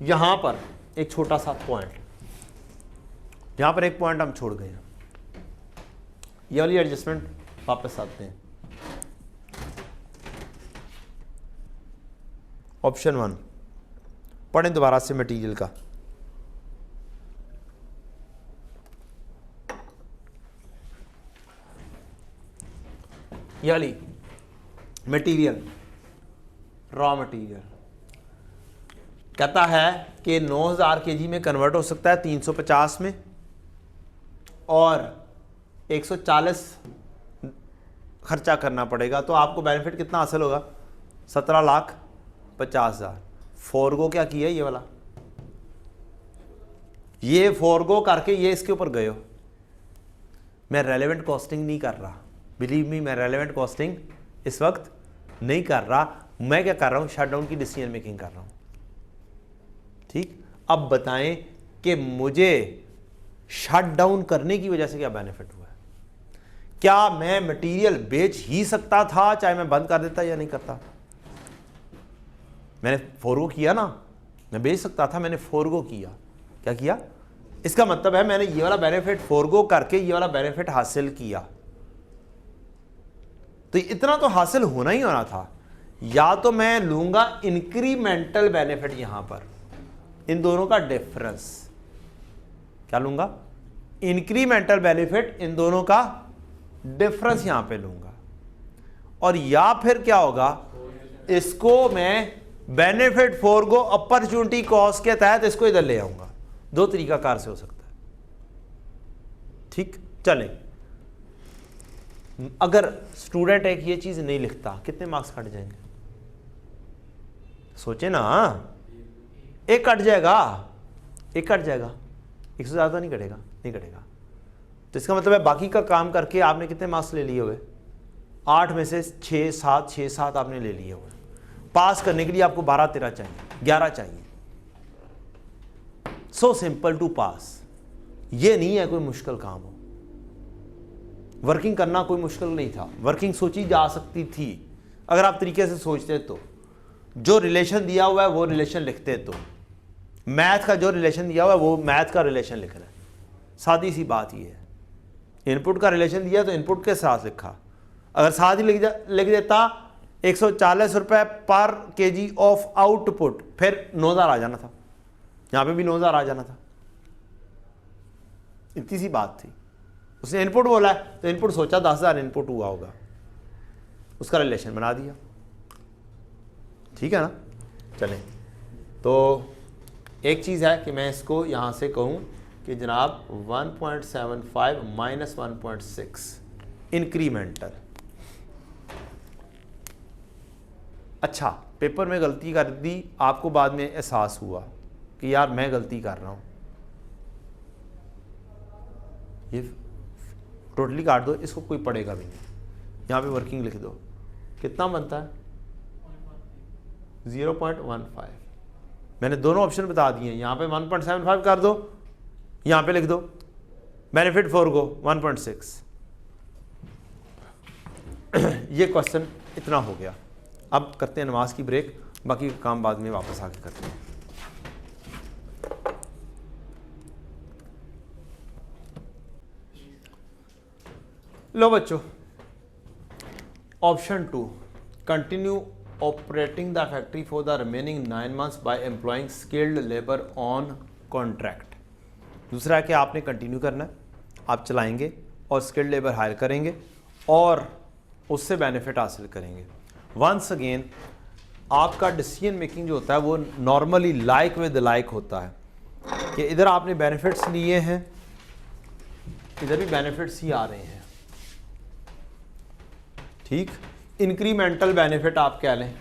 यहां पर एक छोटा सा पॉइंट, यहां पर एक पॉइंट हम छोड़ गए हैं, ये वाली एडजस्टमेंट वापस आते हैं। ऑप्शन 1 पढ़ें दोबारा से मटेरियल का। ये वाली मटेरियल, रॉ मटेरियल कहता है कि 9000 केजी में कन्वर्ट हो सकता है 350 में, और 140 खर्चा करना पड़ेगा, तो आपको बेनिफिट कितना हासिल होगा? 17,50,000। फोरगो क्या किया? ये वाला, ये फोरगो करके ये इसके ऊपर गए हो। मैं रेलेवेंट कॉस्टिंग नहीं कर रहा, बिलीव मी, मैं रेलेवेंट कॉस्टिंग इस वक्त नहीं कर रहा। मैं क्या कर रहा हूं? शट डाउन की डिसीजन मेकिंग कर रहा हूं। ठीक, अब बताएं कि मुझे शट डाउन करने की वजह से क्या बेनिफिट हुआ है? क्या मैं मटेरियल बेच ही सकता था चाहे मैं बंद कर देता या नहीं करता? मैंने फोरगो किया ना, मैं बेच सकता था, मैंने फोरगो किया। क्या किया? इसका मतलब है मैंने ये वाला बेनिफिट फोरगो करके ये वाला बेनिफिट हासिल किया। तो इतना तो हासिल होना ही होना था। या तो मैं लूंगा इंक्रीमेंटल बेनिफिट, यहां पर इन दोनों का डिफरेंस, क्या लूंगा? इंक्रीमेंटल बेनिफिट, इन दोनों का डिफरेंस यहां पे लूंगा। और या फिर क्या होगा, इसको मैं बेनिफिट फोरगो अपॉर्चुनिटी कॉस्ट के तहत इसको इधर ले आऊंगा। दो तरीका कार से हो सकता है। ठीक, चले। अगर स्टूडेंट एक ये चीज नहीं लिखता, कितने मार्क्स कट जाएंगे? सोचे ना, एक कट जाएगा, एक कट जाएगा, 100 ज्यादा नहीं कटेगा, नहीं कटेगा। तो इसका मतलब है बाकी का काम करके आपने कितने मार्क्स ले लिए हुए? 8 में से 6-7 आपने ले लिए हुए। पास करने के लिए आपको 12-13 चाहिए, 11 चाहिए। सो सिंपल टू पास। ये नहीं है कोई मुश्किल काम हो। वर्किंग करना कोई मुश्किल नहीं था, वर्किंग सोची जा सकती थी अगर आप तरीके से सोचते तो। जो रिलेशन दिया हुआ है वो रिलेशन लिखते तो, मैथ का जो रिलेशन दिया हुआ है वो मैथ का रिलेशन लिखना है। सादी सी बात ये है। इनपुट का रिलेशन दिया तो इनपुट के साथ लिखा। अगर साथ ही लिख देता 140 रुपए पर केजी ऑफ आउटपुट, फिर 9000 आ जाना था, यहां पे भी 9000 आ जाना था। इतनी सी बात थी। उसने इनपुट बोला है तो इनपुट सोचा 10,000 इनपुट हुआ होगा, उसका रिलेशन बना दिया। ठीक है ना? चलें, तो एक चीज़ है कि मैं इसको यहां से कहूं कि जनाब 1.75 माइनस 1.6 इंक्रीमेंटल। अच्छा, पेपर में गलती कर दी, आपको बाद में एहसास हुआ कि यार मैं गलती कर रहा हूं, ये टोटली काट दो, इसको कोई पढ़ेगा भी नहीं। यहाँ पे वर्किंग लिख दो, कितना बनता है? 0.15। मैंने दोनों ऑप्शन बता दिए। यहाँ पे 1.75 कर दो, यहाँ पे लिख दो बेनिफिट फोरगो 1.6। ये क्वेश्चन इतना हो गया। अब करते हैं नमाज की ब्रेक, बाकी का काम बाद में वापस आके करते हैं। लो बच्चों, option 2, continue operating the factory for the remaining 9 months by employing skilled labour on contract. दूसरा है कि आपने कंटिन्यू करना है, आप चलाएंगे और स्किल्ड लेबर हायर करेंगे और उससे बेनिफिट हासिल करेंगे। वंस अगेन आपका डिसीजन मेकिंग जो होता है वो नॉर्मली लाइक विद लाइक होता है कि इधर आपने बेनिफिट्स लिए हैं, इधर भी बेनिफिट्स ही आ रहे हैं। ठीक, इंक्रीमेंटल बेनिफिट आप कह लें।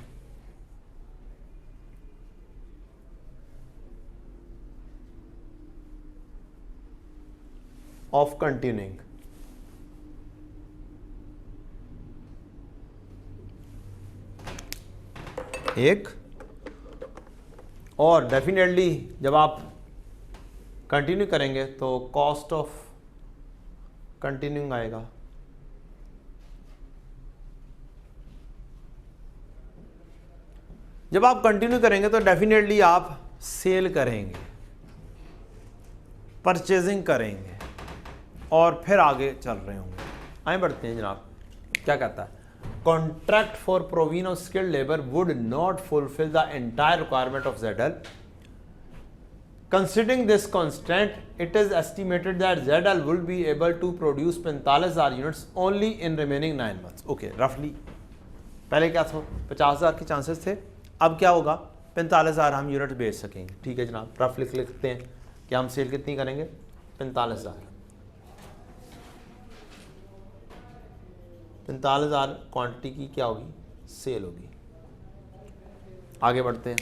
ऑफ कंटिन्यूइंग, एक, और डेफिनेटली जब आप कंटिन्यू करेंगे तो कॉस्ट ऑफ कंटिन्यूइंग आएगा। जब आप कंटिन्यू करेंगे तो डेफिनेटली आप सेल करेंगे, परचेजिंग करेंगे और फिर आगे चल रहे होंगे। आए बढ़ते हैं जनाब, क्या कहता है, contract for provision of skilled labour would not fulfil the entire requirement of ZL। Considering this constraint, it is estimated that ZL will be able to produce 45,000 units only in remaining 9 months. Okay, roughly पहले क्या था, 50,000 के chances थे, अब क्या होगा, 45,000 हम unit बेच सकेंगे। ठीक है जनाब, रफ लिखते हैं कि हम सेल कितनी करेंगे, 45,000। 45,000 क्वांटिटी की क्या होगी, सेल होगी। आगे बढ़ते हैं।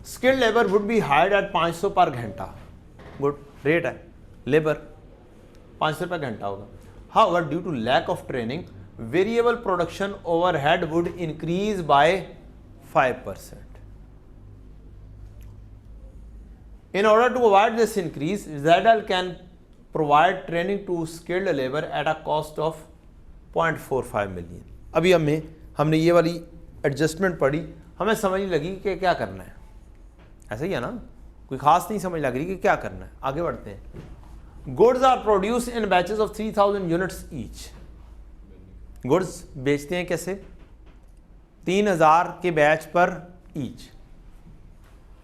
Skilled labour would be hired at 500 per घंटा, गुड रेट है, लेबर 500 रुपये घंटा होगा। However due to lack of training variable production overhead would increase by 5%। In order to avoid this increase, ZL can provide training to skilled labor at a cost of 0.45 million। अभी हमने ये वाली adjustment पढ़ी, हमें समझ नहीं लगी कि क्या करना है, ऐसा ही है ना, कोई खास नहीं समझ लग रही कि क्या करना है। आगे बढ़ते हैं। Goods are produce in batches of 3000 units each. Goods बेचते हैं कैसे, 3000 के बैच पर each.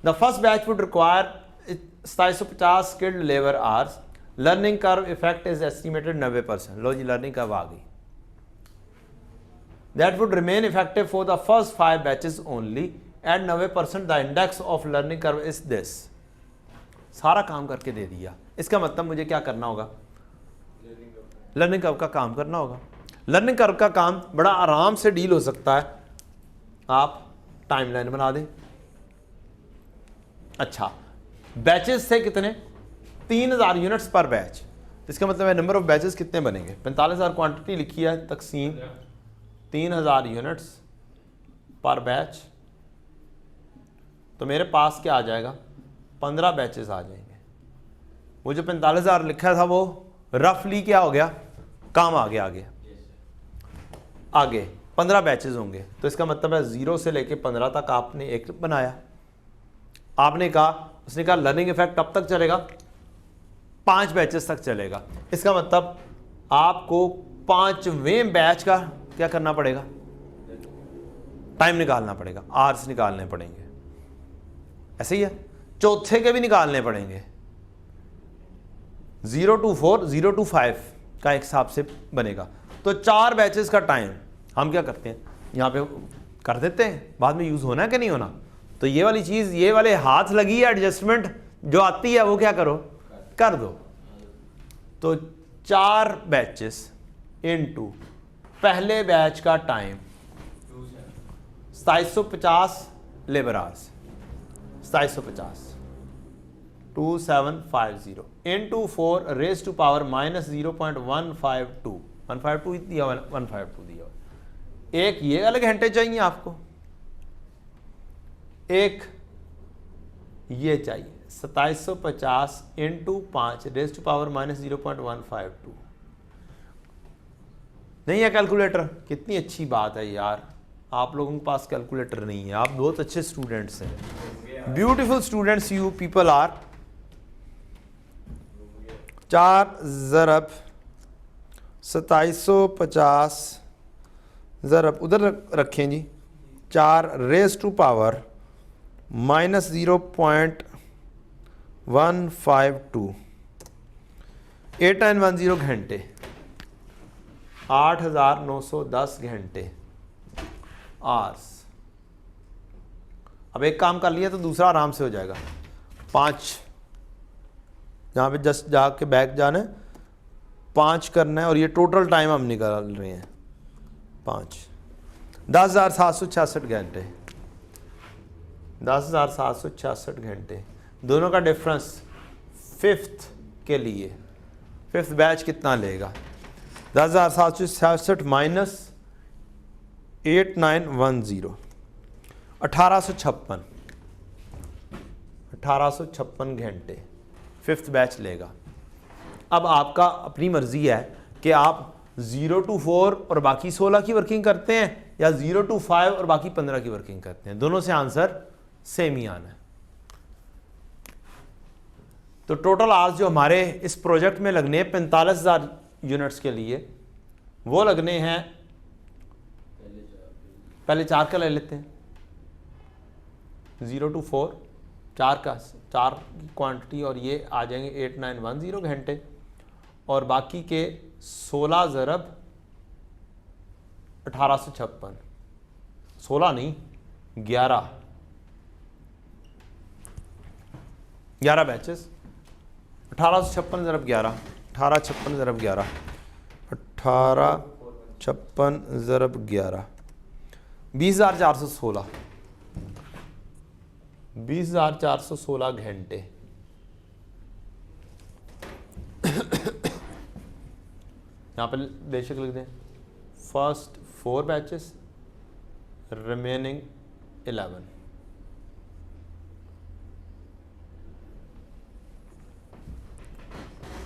The first batch would require 2750 skilled labour hours. Learning curve effect is estimated 90%। लो जी, लर्निंग कर्व आ गई। That would remain effective for the first 5 batches only at 90%। The index of learning curve is this. सारा काम करके दे दिया, इसका मतलब मुझे क्या करना होगा, लर्निंग कर्व का काम करना होगा। लर्निंग कर्व का काम बड़ा आराम से डील हो सकता है, आप टाइमलाइन बना दें। अच्छा, बैचेस थे कितने, 3000 यूनिट्स पर बैच, इसका मतलब है नंबर ऑफ बैचेस कितने बनेंगे, 45,000 क्वांटिटी लिखी है, तकसीम 3000 यूनिट्स पर बैच, तो मेरे पास क्या आ जाएगा, 15 बैचेस आ जाएंगे। वो जो 45,000 लिखा था वो रफली क्या हो गया, काम आ गया आगे 15 बैचेस होंगे। तो इसका मतलब है 0 से लेके 15 तक आपने एक बनाया। आपने कहा, उसने कहा लर्निंग इफेक्ट कब तक चलेगा, 5 बैचेस तक चलेगा। इसका मतलब आपको 5वें बैच का क्या करना पड़ेगा, टाइम निकालना पड़ेगा, आवर्स निकालने पड़ेंगे। ऐसे ही है, चौथे के भी निकालने पड़ेंगे। 0 to 4, 0 to 5 का एक हिसाब से बनेगा। तो 4 बैचेस का टाइम हम क्या करते हैं, यहाँ पे कर देते हैं, बाद में यूज़ होना है कि नहीं होना। तो ये वाली चीज़, ये वाले हाथ लगी है एडजस्टमेंट जो आती है, वो क्या करो, कर दो। तो 4 बैचेस इनटू पहले बैच का time 2750 labour hours, 2750 2750 into 4 raise to power minus 0.152 152 दिया, 152 दिया। एक ये अलग घंटे चाहिए आपको, एक ये चाहिए 2750 into 5 raise to power minus 0.152। नहीं है कैलकुलेटर, कितनी अच्छी बात है यार, आप लोगों के पास कैलकुलेटर नहीं है, आप बहुत अच्छे स्टूडेंट्स हैं, beautiful students you people are. 4 ज़रब 2750 ज़रब उधर रखें जी, 4 रेज टू पावर माइनस 0.152 8910 घंटे, 8910 घंटे आवर्स। अब एक काम कर लिया तो दूसरा आराम से हो जाएगा। 5 यहाँ पे जस्ट जाके बैक जाना है, 5 करना है, और ये टोटल टाइम हम निकाल रहे हैं 5, 10,766 घंटे, 10,766 घंटे। दोनों का डिफरेंस 5th के लिए, 5th बैच कितना लेगा, 10,766 माइनस 8910 1856 घंटे 5th बैच लेगा। अब आपका अपनी मर्जी है कि आप 0 to 4 और बाकी 16 की वर्किंग करते हैं या 0 to 5 और बाकी 15 की वर्किंग करते हैं। दोनों से आंसर सेम ही आना है। तो टोटल आज जो हमारे इस प्रोजेक्ट में लगने 45,000 यूनिट्स के लिए वो लगने हैं, पहले 4 का ले लेते हैं, 0 to 4 4 की क्वांटिटी और ये आ जाएंगे 8910 घंटे और बाकी के 16 ज़रब 1856, 16 नहीं 11 बैचेस, 1856 ज़रब 11, 1856 ज़रब 11, 1856 ज़रब 11, 20,416, 20,416 घंटे। यहाँ पर बेशक लिख दें फर्स्ट 4 बैचेस, रिमेनिंग 11।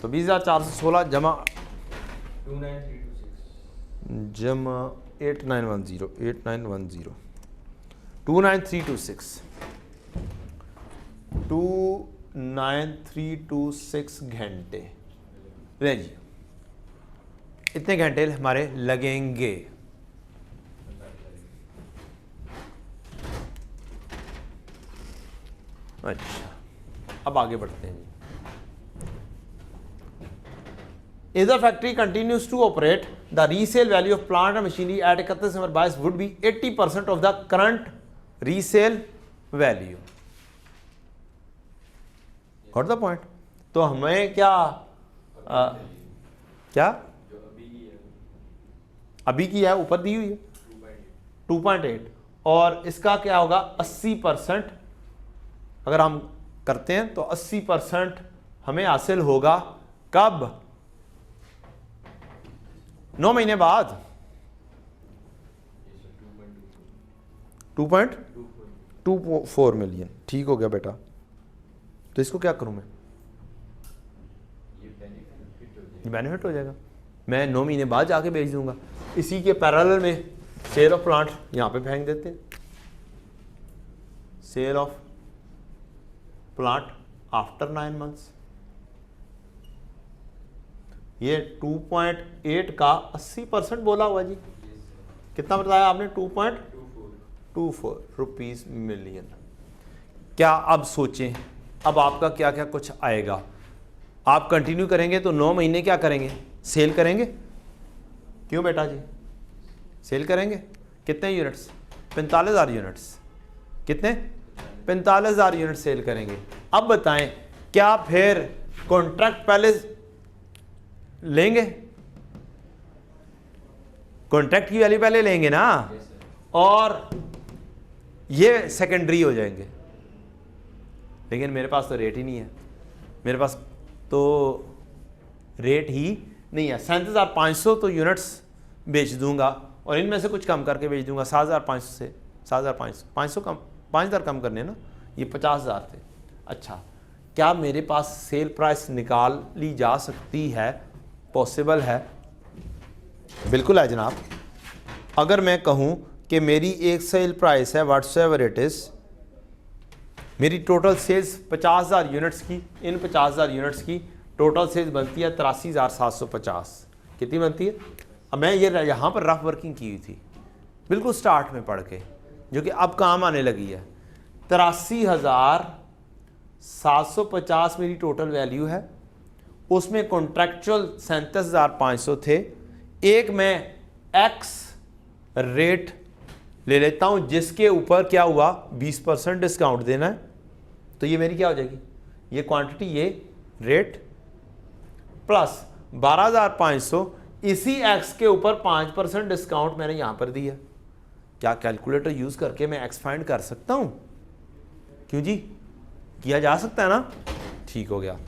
तो 20,416 जमा 8910 29326 घंटे ले जी, इतने घंटे हमारे लगेंगे। अच्छा, अब आगे बढ़ते हैं जी। If the factory continues to operate, the resale value of plant and machinery at 31 December 22 would be 80% of the current resale value. Got the point? तो हमें क्या क्या अभी की है ऊपर दी हुई है 2.8 और इसका क्या होगा 80%। अगर हम करते हैं तो 80% हमें हासिल होगा कब? 9 महीने बाद 2.24 मिलियन। ठीक हो गया बेटा। तो इसको क्या करूं मैं? ये बेनिफिट हो जाएगा, मैं 9 महीने बाद जाके बेच दूंगा। इसी के पैरेलल में सेल ऑफ प्लांट यहां पे फेंक देते हैं, sale of plant after 9 months. ये 2.8 का 80% बोला हुआ जी, कितना बताया आपने? 2.24 रुपीज मिलियन। क्या अब सोचें, अब आपका क्या क्या कुछ आएगा। आप कंटिन्यू करेंगे तो 9 महीने क्या करेंगे? सेल करेंगे। क्यों बेटा जी? सेल करेंगे। कितने यूनिट्स? 45,000 यूनिट्स। कितने? 45,000 यूनिट सेल करेंगे। अब बताएं क्या फिर कॉन्ट्रैक्ट पहले लेंगे? कॉन्ट्रैक्ट की वैल्यू पहले लेंगे ना, और ये सेकेंडरी हो जाएंगे। लेकिन मेरे पास तो रेट ही नहीं है, मेरे पास तो रेट ही नहीं है। 37,500 तो यूनिट्स बेच दूंगा और इनमें से कुछ कम करके बेच दूंगा 7,500 से 7,500 कम, 5,000 कम करने ना, ये 50,000 थे। अच्छा, क्या मेरे पास सेल प्राइस निकाल ली जा सकती है? पॉसिबल है, बिल्कुल है जनाब। अगर मैं कहूं कि मेरी एक सेल प्राइस है व्हाट्सएवर इट इज़, मेरी टोटल सेल्स 50,000 यूनिट्स की, इन 50,000 यूनिट्स की टोटल सेल्स बनती है 83,750। कितनी बनती है? अब मैं ये यहाँ पर रफ वर्किंग की हुई थी बिल्कुल स्टार्ट में पढ़ के, जो कि अब काम आने लगी है। 83,750 मेरी टोटल वैल्यू है, उसमें कॉन्ट्रैक्चुअल 37,500 थे। एक मैं एक्स रेट ले लेता हूं जिसके ऊपर क्या हुआ 20% डिस्काउंट देना है, तो ये मेरी क्या हो जाएगी? ये क्वांटिटी, ये रेट प्लस 12,500, इसी एक्स के ऊपर 5% डिस्काउंट मैंने यहां पर दिया। क्या कैलकुलेटर यूज करके मैं एक्स फाइंड कर सकता हूं? क्यों जी? किया जा सकता है ना? ठीक हो गया।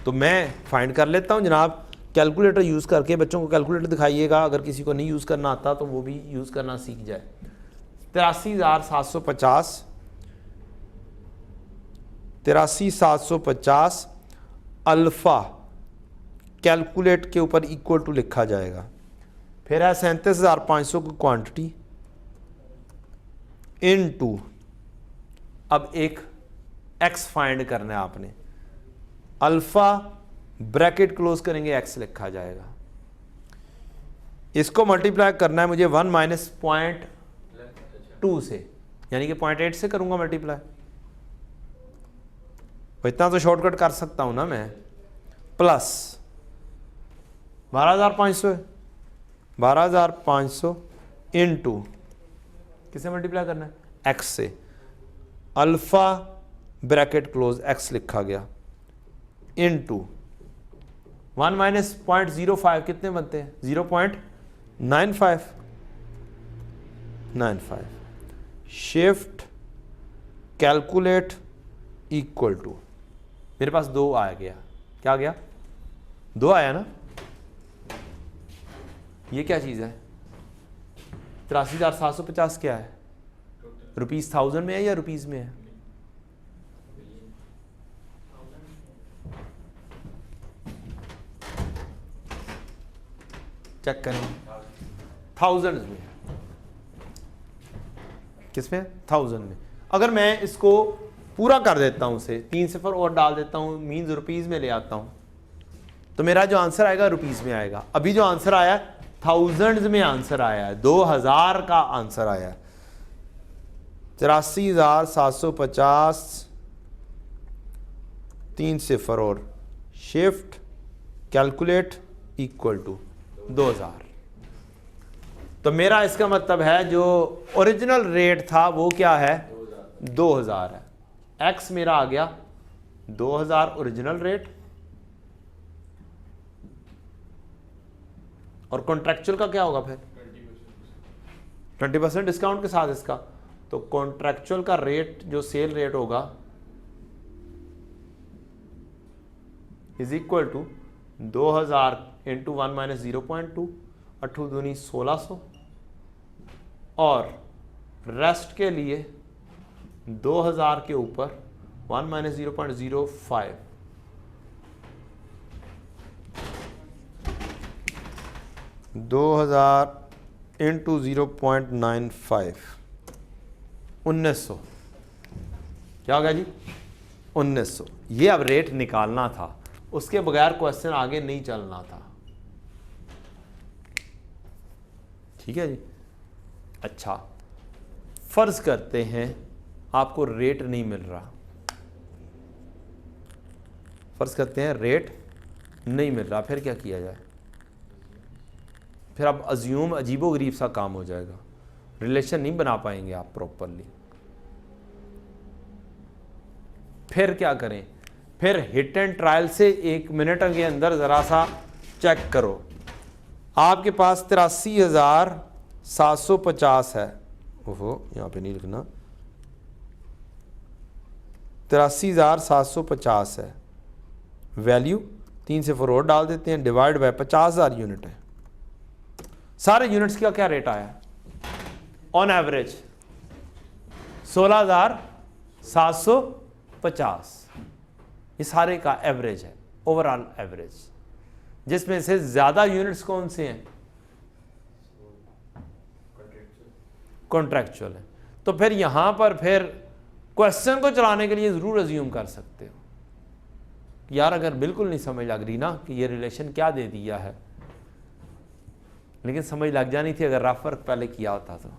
तो मैं फाइंड कर लेता हूं जनाब कैलकुलेटर यूज़ करके। बच्चों को कैलकुलेटर दिखाइएगा, अगर किसी को नहीं यूज़ करना आता तो वो भी यूज़ करना सीख जाए। 83,750 अल्फ़ा कैलकुलेट के ऊपर इक्वल टू लिखा जाएगा। फिर है 37,500 की क्वांटिटी इन टू, अब एक एक्स फाइंड करना है आपने, अल्फ़ा ब्रैकेट क्लोज करेंगे एक्स लिखा जाएगा। इसको मल्टीप्लाई करना है मुझे 1 माइनस 0.2 से, यानी कि 0.8 से करूंगा मल्टीप्लाई। इतना तो शॉर्टकट कर सकता हूं ना मैं। प्लस 12,500 है, 12,500 इंटू किसे मल्टीप्लाई करना है, एक्स से, अल्फा ब्रैकेट क्लोज एक्स लिखा गया, इंटू 1 माइनस 0.05 कितने बनते हैं, 0.95 शिफ्ट कैलकुलेट इक्वल टू, मेरे पास 2 आ गया, क्या आ गया, 2 आया ना। ये क्या चीज़ है, 83,750 क्या है, रुपीज़ 1000 में है या रुपीज़ में है, चेक करें, 1000 में, किसमें, 1000 में। अगर मैं इसको पूरा कर देता हूं, उसे 3 सिफर और डाल देता हूं, मीन्स रुपीज़ में ले आता हूं, तो मेरा जो आंसर आएगा रुपीज़ में आएगा। अभी जो आंसर आया है 1000 में आंसर आया है, 2000 का आंसर आया है। 83,750 3 सिफर और शिफ्ट कैलकुलेट इक्वल टू 2000। तो मेरा इसका मतलब है जो ओरिजिनल रेट था वो क्या है, 2000 है। एक्स मेरा आ गया 2000 ओरिजिनल रेट, और कॉन्ट्रैक्चुअल का क्या होगा फिर 20% डिस्काउंट के साथ इसका, तो कॉन्ट्रैक्चुअल का रेट जो सेल रेट होगा is equal to 2000 into 1 minus 0.2, 8 दूनी 1600, और रेस्ट के लिए 2000 के ऊपर 1 माइनस 0.05, दो 2000 इंटू 0.95, 1900, क्या हो गया जी, 1900। ये अब रेट निकालना था, उसके बगैर क्वेश्चन आगे नहीं चलना था। ठीक है जी। अच्छा, फर्ज करते हैं आपको रेट नहीं मिल रहा, फर्ज करते हैं रेट नहीं मिल रहा, फिर क्या किया जाए, फिर अब अज्यूम अजीबो गरीब सा काम हो जाएगा, रिलेशन नहीं बना पाएंगे आप प्रॉपरली। फिर क्या करें, फिर हिट एंड ट्रायल से 1 मिनट के अंदर ज़रा सा चेक करो। आपके पास 83,750 है, ओहो यहाँ पे नहीं लिखना, 83,750 है, वैल्यू 3 से 4 और डाल देते हैं, डिवाइड बाय 50,000 यूनिट है। सारे यूनिट्स का क्या रेट आया, ऑन एवरेज 16,750, ये सारे का एवरेज है, ओवरऑल एवरेज, जिसमें से ज्यादा यूनिट्स कौन से हैं, कॉन्ट्रैक्चुअल है। तो फिर यहां पर फिर क्वेश्चन को चलाने के लिए जरूर अज्यूम कर सकते हो, यार अगर बिल्कुल नहीं समझ लग रही ना कि ये रिलेशन क्या दे दिया है, लेकिन समझ लग जानी थी अगर रफ वर्क पहले किया होता तो।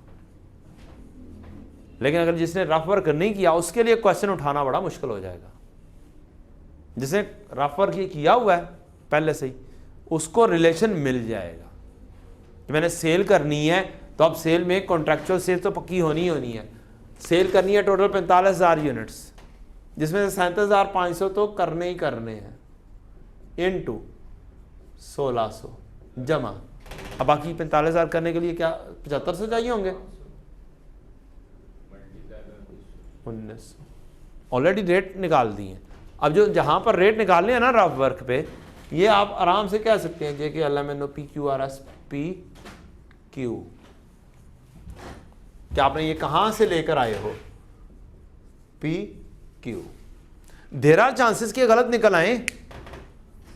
लेकिन अगर जिसने रफ वर्क नहीं किया उसके लिए क्वेश्चन उठाना बड़ा मुश्किल हो जाएगा। जिसने रफ वर्क ये किया हुआ है पहले से ही, उसको रिलेशन मिल जाएगा कि मैंने सेल करनी है, तो अब सेल में कॉन्ट्रैक्चुअल सेल तो पक्की होनी ही होनी है। सेल करनी है टोटल 45,000 यूनिट्स, जिसमें से 37,500 तो करने ही करने हैं, इनटू 1600 जमा, अब बाकी 45,000 करने के लिए क्या 7500 चाहिए होंगे, 1900 ऑलरेडी रेट निकाल दिए। अब जो जहां पर रेट निकालने हैं ना रफ वर्क पे, ये आप आराम से कह सकते हैं JK LMNO PQRS PQ, कि आपने ये कहां से लेकर आए हो, P Q. There are chances कि गलत निकल आए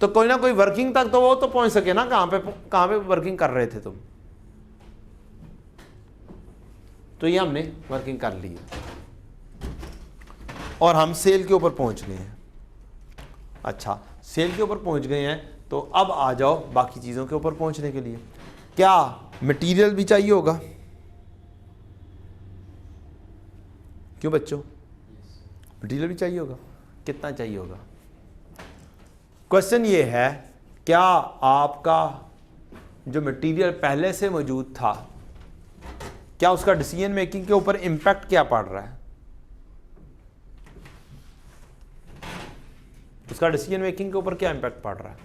तो कोई ना कोई वर्किंग तक तो वो तो पहुंच सके ना, कहां पे वर्किंग कर रहे थे तुम। तो ये हमने वर्किंग कर ली है और हम सेल के ऊपर पहुंच गए हैं। अच्छा, सेल के ऊपर पहुंच गए हैं तो अब आ जाओ बाकी चीज़ों के ऊपर पहुंचने के लिए। क्या मटेरियल भी चाहिए होगा? क्यों बच्चों, मटेरियल भी चाहिए होगा। कितना चाहिए होगा? क्वेश्चन ये है, क्या आपका जो मटेरियल पहले से मौजूद था, क्या उसका डिसीजन मेकिंग के ऊपर इंपैक्ट क्या पड़ रहा है? उसका डिसीजन मेकिंग के ऊपर क्या इंपैक्ट पड़ रहा है?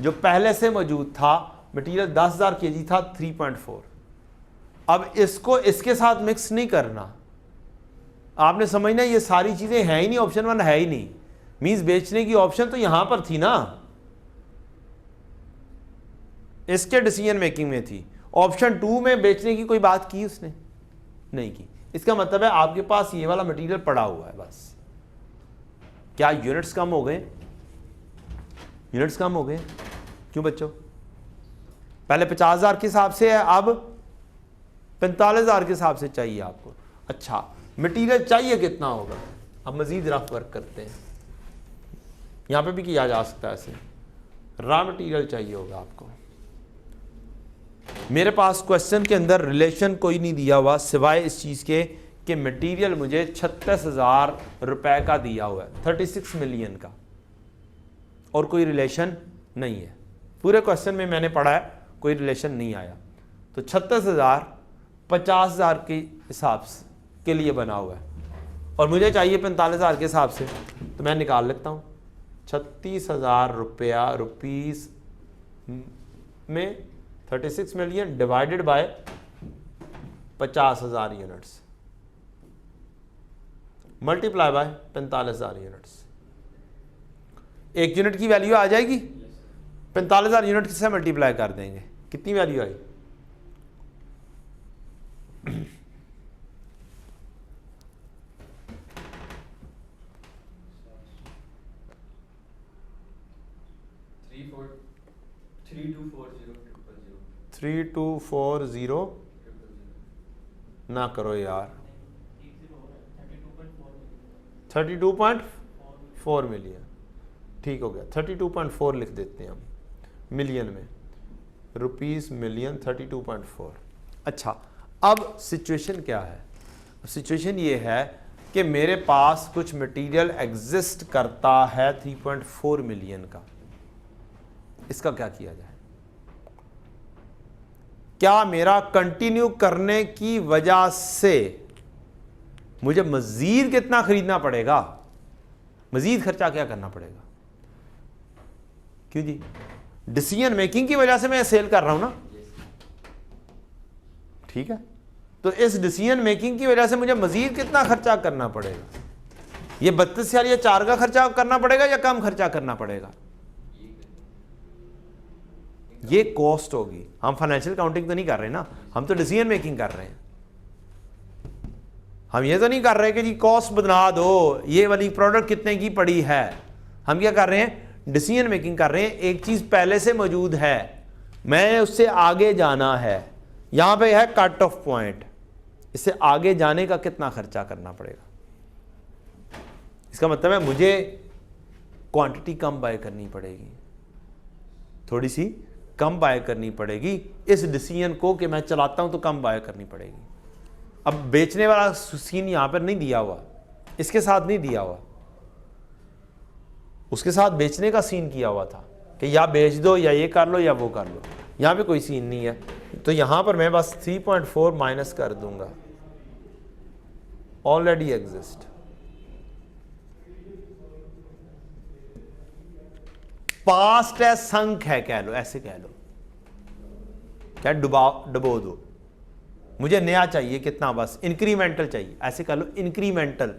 जो पहले से मौजूद था मटेरियल 10,000 kg था 3.4, अब इसको इसके साथ मिक्स नहीं करना। आपने समझना ये सारी चीजें है ही नहीं, ऑप्शन 1 है ही नहीं। मींस बेचने की ऑप्शन तो यहां पर थी ना, इसके डिसीजन मेकिंग में थी। ऑप्शन 2 में बेचने की कोई बात की उसने नहीं की। इसका मतलब है आपके पास ये वाला मटेरियल पड़ा हुआ है बस। क्या यूनिट्स कम हो गए? यूनिट्स कम हो गए। क्यों बच्चों? पहले 50,000 के हिसाब से है, अब 45,000 के हिसाब से चाहिए आपको। अच्छा, मटेरियल चाहिए कितना होगा? अब मजीद रफ वर्क करते हैं, यहां पे भी किया जा सकता है ऐसे। रॉ मटेरियल चाहिए होगा आपको। मेरे पास क्वेश्चन के अंदर रिलेशन कोई नहीं दिया हुआ सिवाय इस चीज के कि मटेरियल मुझे 36,000 रुपए का दिया हुआ है, 36 मिलियन का, और कोई रिलेशन नहीं है। पूरे क्वेश्चन में मैंने पढ़ा है कोई रिलेशन नहीं आया। तो 36,000 50,000 के हिसाब के लिए बना हुआ है और मुझे चाहिए 45,000 के हिसाब से, तो मैं निकाल लेता हूँ 36,000 रुपया रुपीस में 36 million divided by 50,000 units multiply by 45,000 units. एक यूनिट की वैल्यू आ जाएगी, 45,000 यूनिट से मल्टीप्लाई कर देंगे, कितनी वैल्यू आई? थ्री टू फोर जीरो ना करो यार, 32.4 मिलियन। ठीक हो गया, 32.4 लिख देते हैं हम मिलियन में, रुपीस मिलियन 32.4। अच्छा, अब सिचुएशन क्या है? सिचुएशन ये है कि मेरे पास कुछ मटेरियल एग्जिस्ट करता है 3.4 मिलियन का। इसका क्या किया जाए? क्या मेरा कंटिन्यू करने की वजह से मुझे मजीद कितना खरीदना पड़ेगा? मजीद खर्चा क्या करना पड़ेगा? क्यों जी? डिसीजन मेकिंग की वजह से मैं सेल कर रहा हूं ना, ठीक है? तो इस डिसीजन मेकिंग की वजह से मुझे मजीद कितना खर्चा करना पड़ेगा? ये 32,000 या 4 का खर्चा करना पड़ेगा या कम खर्चा करना पड़ेगा? ये कॉस्ट होगी। हम फाइनेंशियल काउंटिंग तो नहीं कर रहे ना, हम तो डिसीजन मेकिंग कर रहे हैं। हम ये तो नहीं कर रहे कि जी कॉस्ट बना दो, ये वाली प्रोडक्ट कितने की पड़ी है। हम क्या कर रहे हैं? डिसीजन मेकिंग कर रहे हैं। एक चीज पहले से मौजूद है, मैं उससे आगे जाना है, यहां पे है कट ऑफ पॉइंट, इससे आगे जाने का कितना खर्चा करना पड़ेगा? इसका मतलब है मुझे क्वांटिटी कम बाय करनी पड़ेगी, थोड़ी सी कम बाय करनी पड़ेगी। इस डिसीजन को कि मैं चलाता हूं तो कम बाय करनी पड़ेगी। अब बेचने वाला सीन यहां पर नहीं दिया हुआ, इसके साथ नहीं दिया हुआ, उसके साथ बेचने का सीन किया हुआ था कि या बेच दो या ये कर लो या वो कर लो। यहां पे कोई सीन नहीं है, तो यहां पर मैं बस 3.4 माइनस कर दूंगा, ऑलरेडी एग्जिस्ट। पास्ट है, संक है, कह लो, ऐसे कह लो, क्या डुबो दो। मुझे नया चाहिए कितना? बस इंक्रीमेंटल चाहिए, ऐसे कह लो, incremental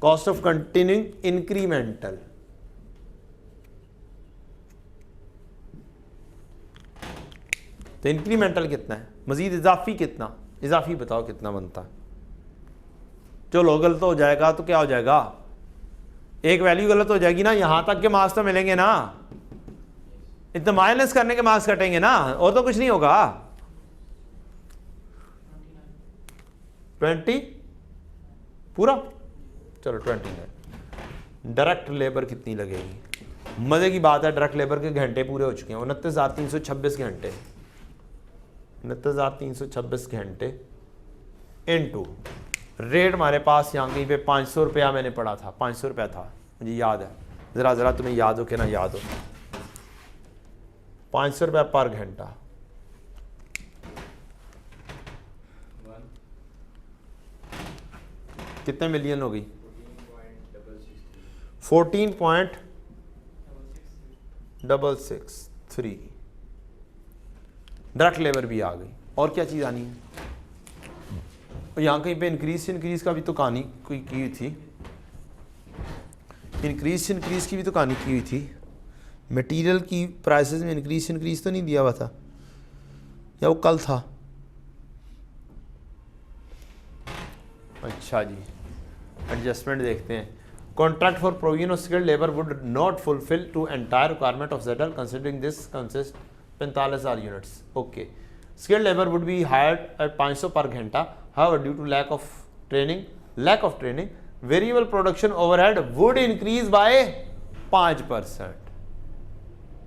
cost of continuing incremental. तो इंक्रीमेंटल कितना है? मजीद इजाफी कितना? इजाफी बताओ कितना बनता है। चलो गलत हो जाएगा तो क्या हो जाएगा, एक वैल्यू गलत हो जाएगी ना, यहां तक के मार्क्स तो मिलेंगे ना, इतना माइनस करने के मार्क्स कटेंगे ना, और तो कुछ नहीं होगा। 20 पूरा, चलो 29। डायरेक्ट लेबर कितनी लगेगी, मजे की बात है, डायरेक्ट लेबर के घंटे पूरे हो चुके हैं 29,326 घंटे, 29,326 घंटे इनटू रेट हमारे पास यहाँ कहीं पे 500 रुपया मैंने पढ़ा था, 500 रुपया था मुझे याद है, ज़रा तुम्हें याद हो कि ना याद हो, 500 रुपया पर घंटा, कितने मिलियन हो गई, 14.663। डायरेक्ट लेबर भी आ गई, और क्या चीज़ आनी है, और यहाँ कहीं पे इंक्रीज का भी तो कहानी कोई की हुई थी, इंक्रीज की भी तो कहानी की हुई थी, मटेरियल की प्राइसेस में इंक्रीज तो नहीं दिया हुआ था, या वो कल था। अच्छा जी, एडजस्टमेंट देखते हैं। Contract for provision of skilled labour would not fulfil to entire requirement of ZL considering this consist 45,000 units. Okay, skilled labour would be hired at 500 per घंटा, however due to lack of training variable production overhead would increase by 5%।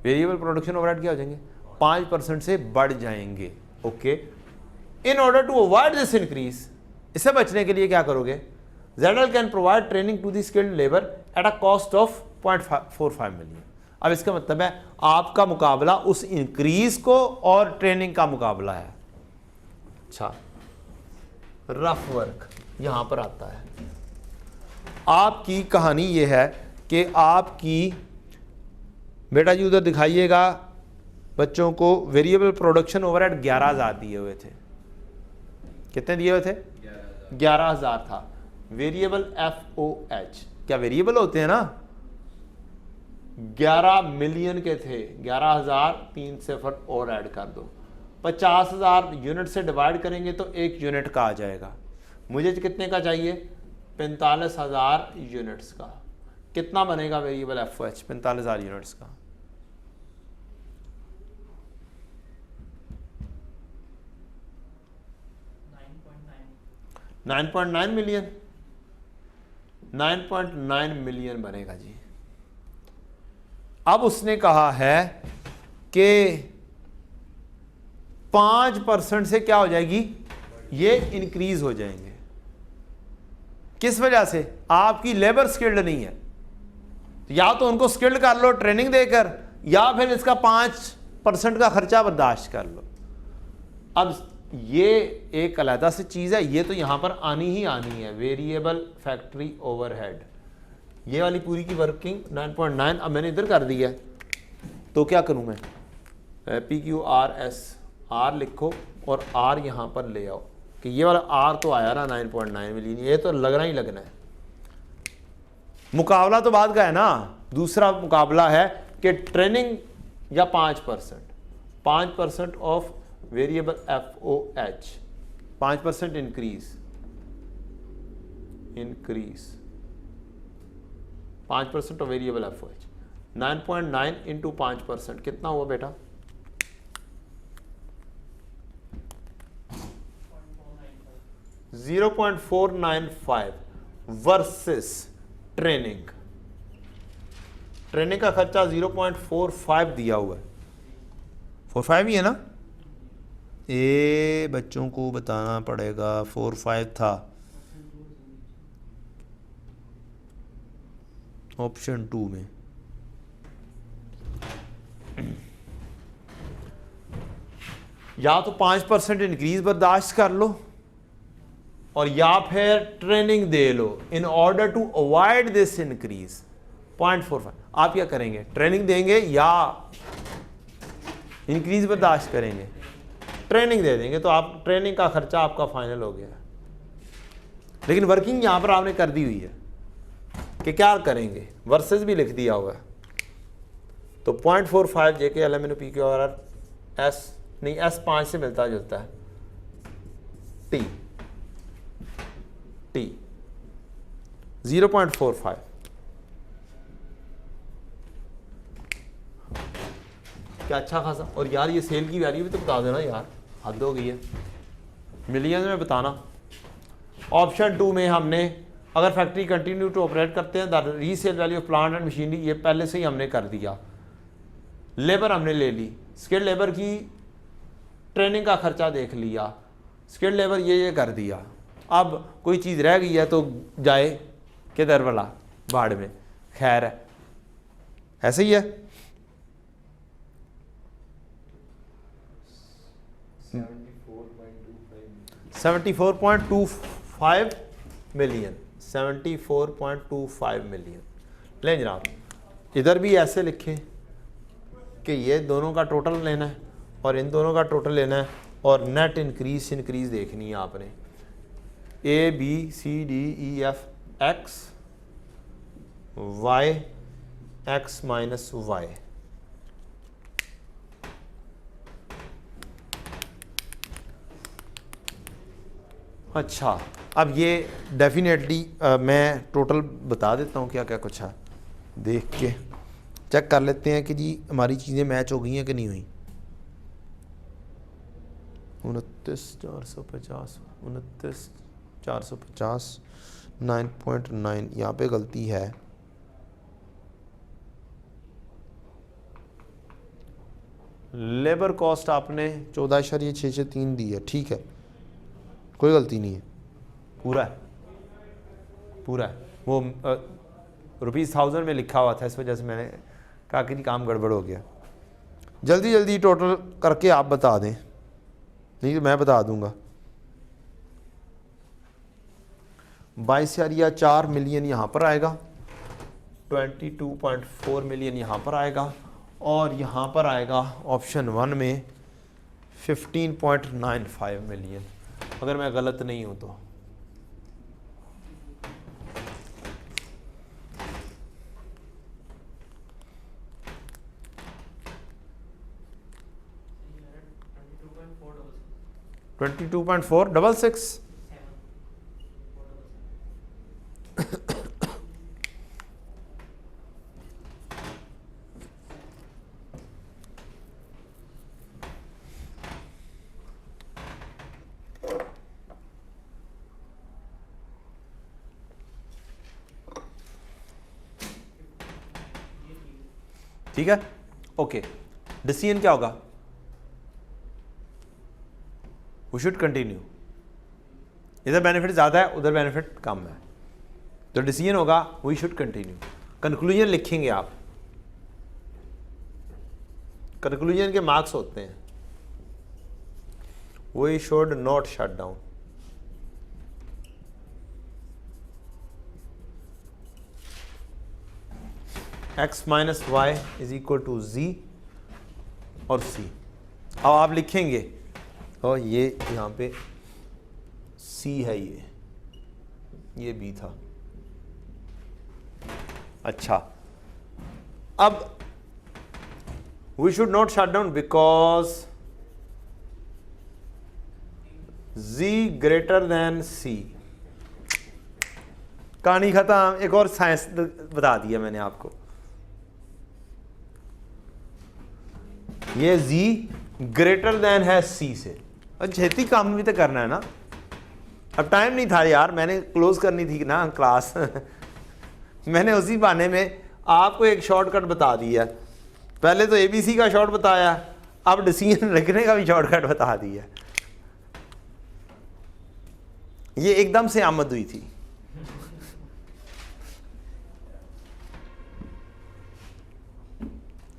Variable production overhead क्या हो जाएंगे, 5% से बढ़ जाएंगे। Okay, in order to avoid this increase, इससे बचने के लिए क्या करोगे, ZL can provide training to the skilled labour at a cost of 0.45 million. अब इसका मतलब है आपका मुकाबला उस इंक्रीज को और ट्रेनिंग का मुकाबला है। अच्छा, रफ वर्क यहां पर आता है। आपकी कहानी यह है कि आपकी, बेटा जी उधर दिखाइएगा बच्चों को, वेरिएबल प्रोडक्शन ओवरहेड 11,000 दिए हुए थे, कितने दिए हुए थे, 11,000 था। वेरिएबल FOH, क्या वेरिएबल होते हैं ना, 11 मिलियन के थे, 11,000 3 सिफर और ऐड कर दो, 50,000 यूनिट से डिवाइड करेंगे तो 1 यूनिट का आ जाएगा। मुझे कितने का चाहिए, 45,000 यूनिट्स का। कितना बनेगा वेरिएबल FOH 45,000 यूनिट्स का, 9.9 मिलियन, 9.9 मिलियन बनेगा जी। अब उसने कहा है कि 5% से क्या हो जाएगी, ये इंक्रीज हो जाएंगे। किस वजह से, आपकी लेबर स्किल्ड नहीं है, या तो उनको स्किल्ड कर लो ट्रेनिंग देकर, या फिर इसका 5% का खर्चा बर्दाश्त कर लो। अब ये एक अलग से चीज़ है, ये तो यहां पर आनी ही आनी है, वेरिएबल फैक्ट्री ओवरहेड। ये वाली पूरी की वर्किंग 9.9 अब मैंने इधर कर दिया है, तो क्या करूं मैं, PQRS R लिखो और R यहां पर ले आओ कि ये वाला R तो आया ना 9.9 मिलियन, ये तो लगना ही लगना है। मुकाबला तो बाद का है ना, दूसरा मुकाबला है कि ट्रेनिंग या 5% of variable FOH, 5% increase 5% of variable FOH, 9.9 into 5% कितना हुआ बेटा, 0.495 वर्सेस ट्रेनिंग का खर्चा 0.45 दिया हुआ है, 45 ही है ना, ये बच्चों को बताना पड़ेगा, 45 था ऑप्शन 2 में। या तो 5% इंक्रीज बर्दाश्त कर लो और या फिर ट्रेनिंग दे लो in order to avoid this increase 0.45। आप क्या करेंगे, ट्रेनिंग देंगे या इंक्रीज बर्दाश्त करेंगे, ट्रेनिंग दे देंगे तो आप ट्रेनिंग का खर्चा आपका फाइनल हो गया। लेकिन वर्किंग यहां पर आपने कर दी हुई है कि क्या करेंगे, वर्सेस भी लिख दिया हुआ है, तो 0.45 JK LMNO PQRS नहीं, S5 से मिलता जुलता है, 0.45। क्या अच्छा खासा। और यार ये सेल की वैल्यू भी तो बता देना यार, हद हो गई है, मिलियन में बताना। ऑप्शन 2 में हमने अगर फैक्ट्री कंटिन्यू टू ऑपरेट करते हैं, the resale value of plant and machinery, ये पहले से ही हमने कर दिया। लेबर हमने ले ली, स्किल्ड लेबर की ट्रेनिंग का खर्चा देख लिया, स्किल्ड लेबर ये कर दिया। अब कोई चीज़ रह गई है तो जाए किधर वाला, भाड़ में, खैर है, ऐसे ही है। 74.25 मिलियन, 74.25 मिलियन। लें जनाब, इधर भी ऐसे लिखें कि ये दोनों का टोटल लेना है और इन दोनों का टोटल लेना है, और नेट इंक्रीज देखनी है आपने। A B C D E F X Y X minus Y. अच्छा, अब ये डेफिनेटली मैं टोटल बता देता हूँ क्या क्या कुछ है, देख के चेक कर लेते हैं कि जी हमारी चीज़ें मैच हो गई हैं कि नहीं हुई। 29,450, 29,450, 9.9, यहाँ पे गलती है। लेबर कॉस्ट आपने 14.663 दी है, ठीक है, कोई गलती नहीं है, पूरा है, पूरा है। वो ₹1000 में लिखा हुआ था, इस वजह से मैंने कहा कि काम गड़बड़ हो गया। जल्दी जल्दी टोटल करके आप बता दें, नहीं तो मैं बता दूंगा। 22,4 मिलियन यहाँ पर आएगा, 22.4 मिलियन यहाँ पर आएगा, और यहाँ पर आएगा ऑप्शन 1 में 15.95 मिलियन, अगर मैं गलत नहीं हूँ तो। $22.466। ठीक है, ओके। डिसीजन क्या होगा? We should continue. इधर बेनिफिट ज़्यादा है, उधर बेनिफिट कम है, तो डिसीजन होगा वी शुड कंटिन्यू। कंक्लूजन लिखेंगे आप, कंक्लूजन के मार्क्स होते हैं we should not shut down. x minus Y is equal to z और c। अब आप लिखेंगे और ये यहाँ पे c है, ये b था। अच्छा, अब we should not shut down because z greater than c। कहानी खत्म। एक और साइंस बता दिया मैंने आपको, ये z ग्रेटर देन है c से। और छेती काम भी तो करना है ना, अब टाइम नहीं था यार, मैंने क्लोज करनी थी ना क्लास मैंने उसी बहाने में आपको एक शॉर्टकट बता दिया। पहले तो ABC का शॉर्ट बताया, अब डिसीजन लिखने का भी शॉर्टकट बता दिया। ये एकदम से आमद हुई थी।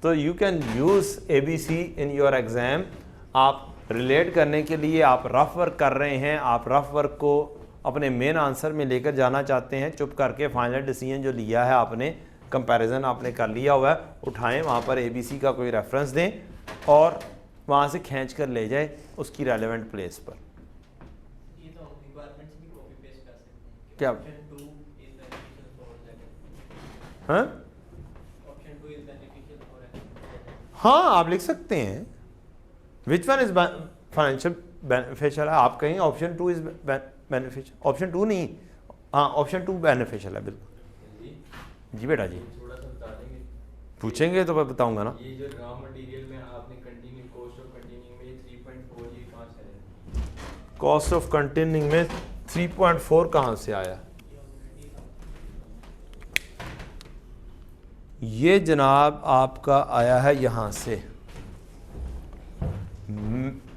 तो you can use ABC in your exam. आप रिलेट करने के लिए आप रफ वर्क कर रहे हैं, आप रफ वर्क को अपने मेन आंसर में लेकर जाना चाहते हैं, चुप करके फाइनल डिसीजन जो लिया है आपने, कंपैरिजन आपने कर लिया हुआ है, उठाएं, वहाँ पर ABC का कोई रेफरेंस दें और वहाँ से खींच कर ले जाए उसकी रेलेवेंट प्लेस पर। ये तो रिक्वायरमेंट से भी कॉपी पेस्ट कर सकते हैं। क्या? Option 2 is beneficial for that. हाँ, ऑप्शन 2 इज बेनिफिशियल फॉर। हाँ आप लिख सकते हैं which one is financial beneficial. आप कहेंगे ऑप्शन 2 इज बेनिफिशियल, ऑप्शन 2 नहीं, हाँ ऑप्शन 2 बेनिफिशियल है बिल्कुल। जी बेटा जी थोड़ा सा बता देंगे। पूछेंगे तो मैं बताऊंगा ना। ये जो रॉ मटेरियल में आपने कंटिन्यू कॉस्ट ऑफ कंटिन्यूइंग में 3.4 ये कहाँ से आया? कॉस्ट ऑफ कंटेनिंग में 3.4 कहाँ से आया? ये जनाब आपका आया है यहाँ से।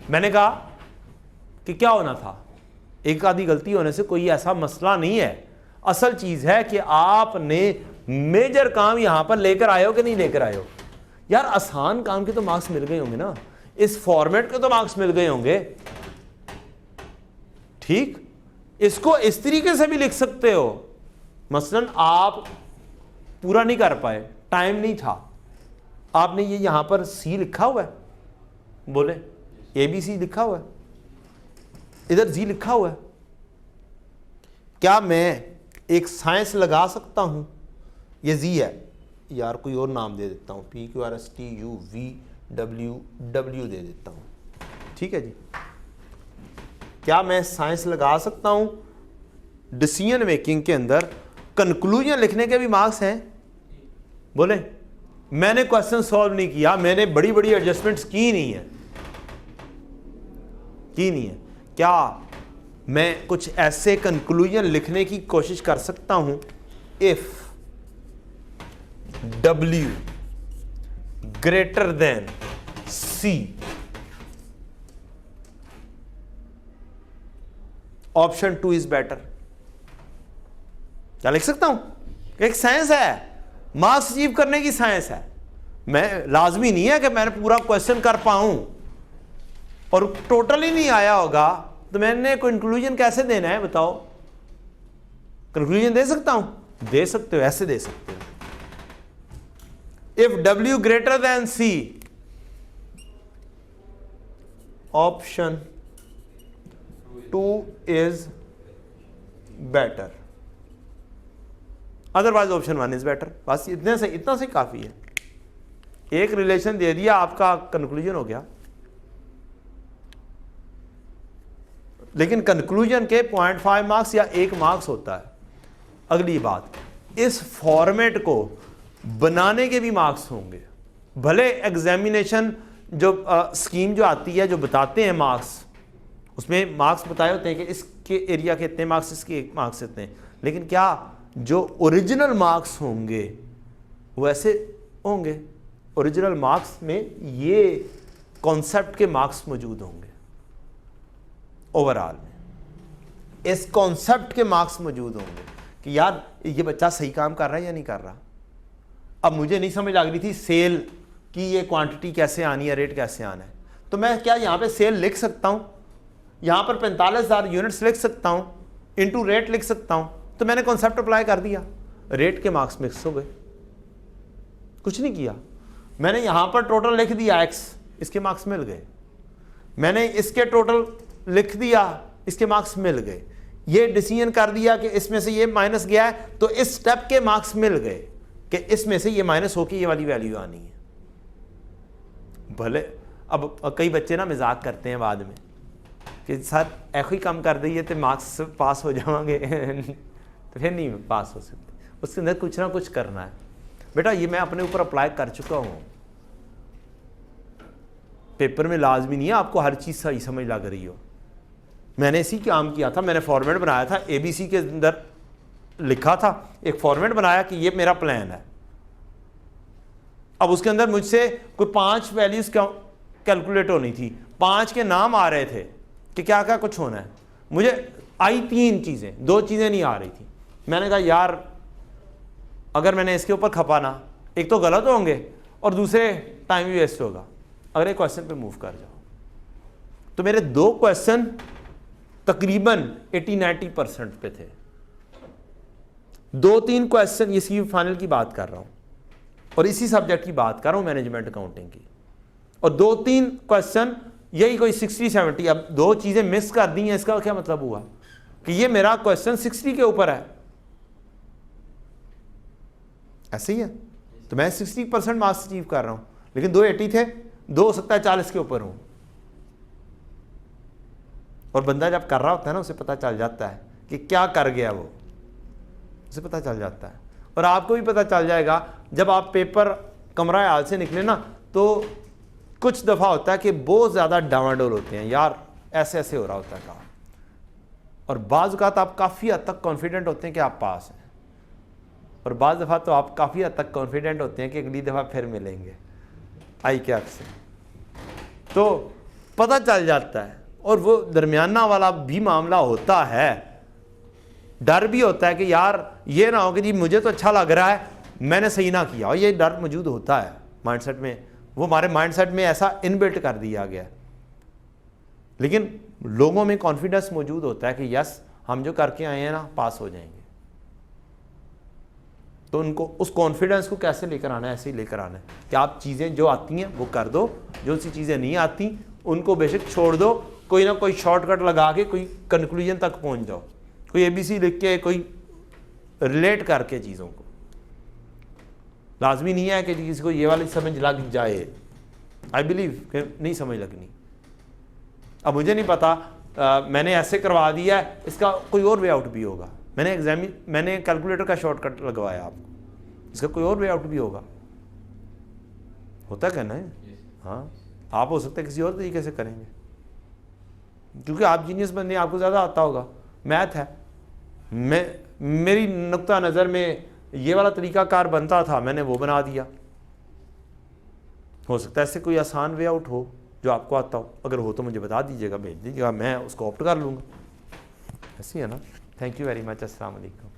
मैंने कहा कि क्या होना था, एक आधी गलती होने से कोई ऐसा मसला नहीं है। असल चीज़ है कि आपने मेजर काम यहां पर लेकर आए हो कि नहीं लेकर आए हो। यार आसान काम के तो मार्क्स मिल गए होंगे ना, इस फॉर्मेट के तो मार्क्स मिल गए होंगे। ठीक, इसको इस तरीके से भी लिख सकते हो। मसलन आप पूरा नहीं कर पाए, टाइम नहीं था, आपने ये यहां पर सी लिखा हुआ है, बोले ABC लिखा हुआ है, इधर जी लिखा हुआ है। क्या मैं एक साइंस लगा सकता हूं? ये जी है, यार कोई और नाम दे देता हूं, PQRSTUVWW दे देता हूं, ठीक है जी। क्या मैं साइंस लगा सकता हूं? डिसीजन मेकिंग के अंदर कंक्लूजन लिखने के भी मार्क्स हैं। बोले मैंने क्वेश्चन सॉल्व नहीं किया, मैंने बड़ी बड़ी एडजस्टमेंट्स की नहीं है, क्या मैं कुछ ऐसे कंक्लूजन लिखने की कोशिश कर सकता हूं? If W greater than C, option 2 is better. क्या लिख सकता हूं? एक साइंस है, मार्क्स अचीव करने की साइंस है। मैं लाजमी नहीं है कि मैंने पूरा क्वेश्चन कर पाऊं और टोटल ही नहीं आया होगा तो मैंने कंक्लूजन कैसे देना है बताओ? कंक्लूजन दे सकता हूं? दे सकते हो, ऐसे दे सकते हो। If W greater than C, option 2 is better, otherwise option 1 is better. बस इतने से, इतना से काफी है। एक रिलेशन दे दिया, आपका कंक्लूजन हो गया। लेकिन कंक्लूजन के 0.5 मार्क्स या 1 मार्क्स होता है। अगली बात, इस फॉर्मेट को बनाने के भी मार्क्स होंगे। भले एग्जामिनेशन जो स्कीम जो आती है, जो बताते हैं मार्क्स, उसमें मार्क्स बताए होते हैं कि इसके एरिया के इतने मार्क्स, इसके मार्क्स इतने, लेकिन क्या जो ओरिजिनल मार्क्स होंगे वो ऐसे होंगे? ओरिजिनल मार्क्स में ये कॉन्सेप्ट के मार्क्स मौजूद होंगे। ओवरऑल में इस कॉन्सेप्ट के मार्क्स मौजूद होंगे कि यार ये बच्चा सही काम कर रहा है या नहीं कर रहा। अब मुझे नहीं समझ लग रही थी सेल की ये क्वांटिटी कैसे आनी है, रेट कैसे आना है, तो मैं क्या यहाँ पे सेल लिख सकता हूँ, यहाँ पर 45,000 यूनिट्स लिख सकता हूँ, इनटू रेट लिख सकता हूँ। तो मैंने कॉन्सेप्ट अप्लाई कर दिया, रेट के मार्क्स मिक्स हो गए, कुछ नहीं किया। मैंने यहाँ पर टोटल लिख दिया x, इसके मार्क्स मिल गए। मैंने इसके टोटल लिख दिया, इसके मार्क्स मिल गए। ये डिसीजन कर दिया कि इसमें से ये माइनस गया है, तो इस स्टेप के मार्क्स मिल गए कि इसमें से ये माइनस होके ये वाली वैल्यू आनी है। भले अब कई बच्चे ना मजाक करते हैं बाद में कि सर ऐसे ही कम कर दिए तो मार्क्स पास हो जाएंगे तो फिर नहीं पास हो सकते। उसके अंदर कुछ ना कुछ करना है बेटा। ये मैं अपने ऊपर अप्लाई कर चुका हूँ। पेपर में लाजमी नहीं है आपको हर चीज़ सही समझ लग रही हो। मैंने इसी काम किया था, मैंने फॉर्मेट बनाया था, ABC के अंदर लिखा था, एक फॉर्मेट बनाया कि ये मेरा प्लान है। अब उसके अंदर मुझसे कोई 5 वैल्यूज कैलकुलेट होनी थी, 5 के नाम आ रहे थे कि क्या क्या कुछ होना है। मुझे आई 3 चीज़ें, 2 चीज़ें नहीं आ रही थी। मैंने कहा यार अगर मैंने इसके ऊपर खपाना, एक तो गलत होंगे और दूसरे टाइम भी वेस्ट होगा। अगर एक क्वेश्चन पे मूव कर जाओ, तो मेरे 2 क्वेश्चन तकरीबन 80-90% पे थे। 2-3 क्वेश्चन, ये सी फाइनल की बात कर रहा हूं और इसी सब्जेक्ट की बात कर रहा हूं, मैनेजमेंट अकाउंटिंग की, और 2-3 क्वेश्चन यही कोई 60-70। अब 2 चीजें मिस कर दी हैं, इसका क्या मतलब हुआ कि ये मेरा क्वेश्चन 60 के ऊपर है। ऐसे ही है, तो मैं 60% मार्क्स अचीव कर रहा हूं, लेकिन 2 80 थे, 2 हो सकता है 40 के ऊपर हूं। और बंदा जब कर रहा होता है ना, उसे पता चल जाता है कि क्या कर गया वो। उसे पता चल जाता है। और आपको भी पता चल जाएगा जब आप पेपर कमरा हाल से निकले ना, तो कुछ दफ़ा होता है कि बहुत ज़्यादा डावाडोल होते हैं, यार ऐसे ऐसे हो रहा होता है काम, और बाज़ औक़ात आप काफ़ी हद तक कॉन्फिडेंट होते हैं कि आप पास हैं, और बाज़ दफ़ा तो आप काफ़ी हद तक कॉन्फिडेंट होते हैं कि अगली दफ़ा फिर मिलेंगे आई क्या से। तो पता चल जाता है, और वो दरमियाना वाला भी मामला होता है। डर भी होता है कि यार ये ना हो कि जी मुझे तो अच्छा लग रहा है, मैंने सही ना किया, और ये डर मौजूद होता है माइंडसेट में, वो हमारे माइंडसेट में ऐसा इनबिल्ट कर दिया गया है। लेकिन लोगों में कॉन्फिडेंस मौजूद होता है कि यस हम जो करके आए हैं ना पास हो जाएंगे। तो उनको उस कॉन्फिडेंस को कैसे लेकर आना है, ऐसे ही लेकर आना है कि आप चीज़ें जो आती हैं वो कर दो, जो सी चीज़ें नहीं आती उनको बेशक छोड़ दो, कोई ना कोई शॉर्टकट लगा के कोई कंक्लूजन तक पहुंच जाओ, कोई ABC लिख के, कोई रिलेट करके चीज़ों को। लाजमी नहीं है कि किसी को ये वाली समझ लग जाए, आई बिलीव कि नहीं समझ लगनी। अब मुझे नहीं पता, मैंने ऐसे करवा दिया है, इसका कोई और वे आउट भी होगा। मैंने कैलकुलेटर का शॉर्टकट लगवाया आपको, इसका कोई और वे आउट भी होगा, होता क्या ना है। हाँ, आप हो सकता है किसी और तरीके से करेंगे, क्योंकि आप जीनियस बंदे, आपको ज़्यादा आता होगा, मैथ है। मेरी नुक्ता नज़र में ये वाला तरीका कार बनता था, मैंने वो बना दिया। हो सकता है इससे कोई आसान वे आउट हो जो आपको आता हो, अगर हो तो मुझे बता दीजिएगा, भेज दीजिएगा, मैं उसको ऑप्ट कर लूँगा। ऐसी है ना। Thank you very much. अस्सलाम वालेकुम।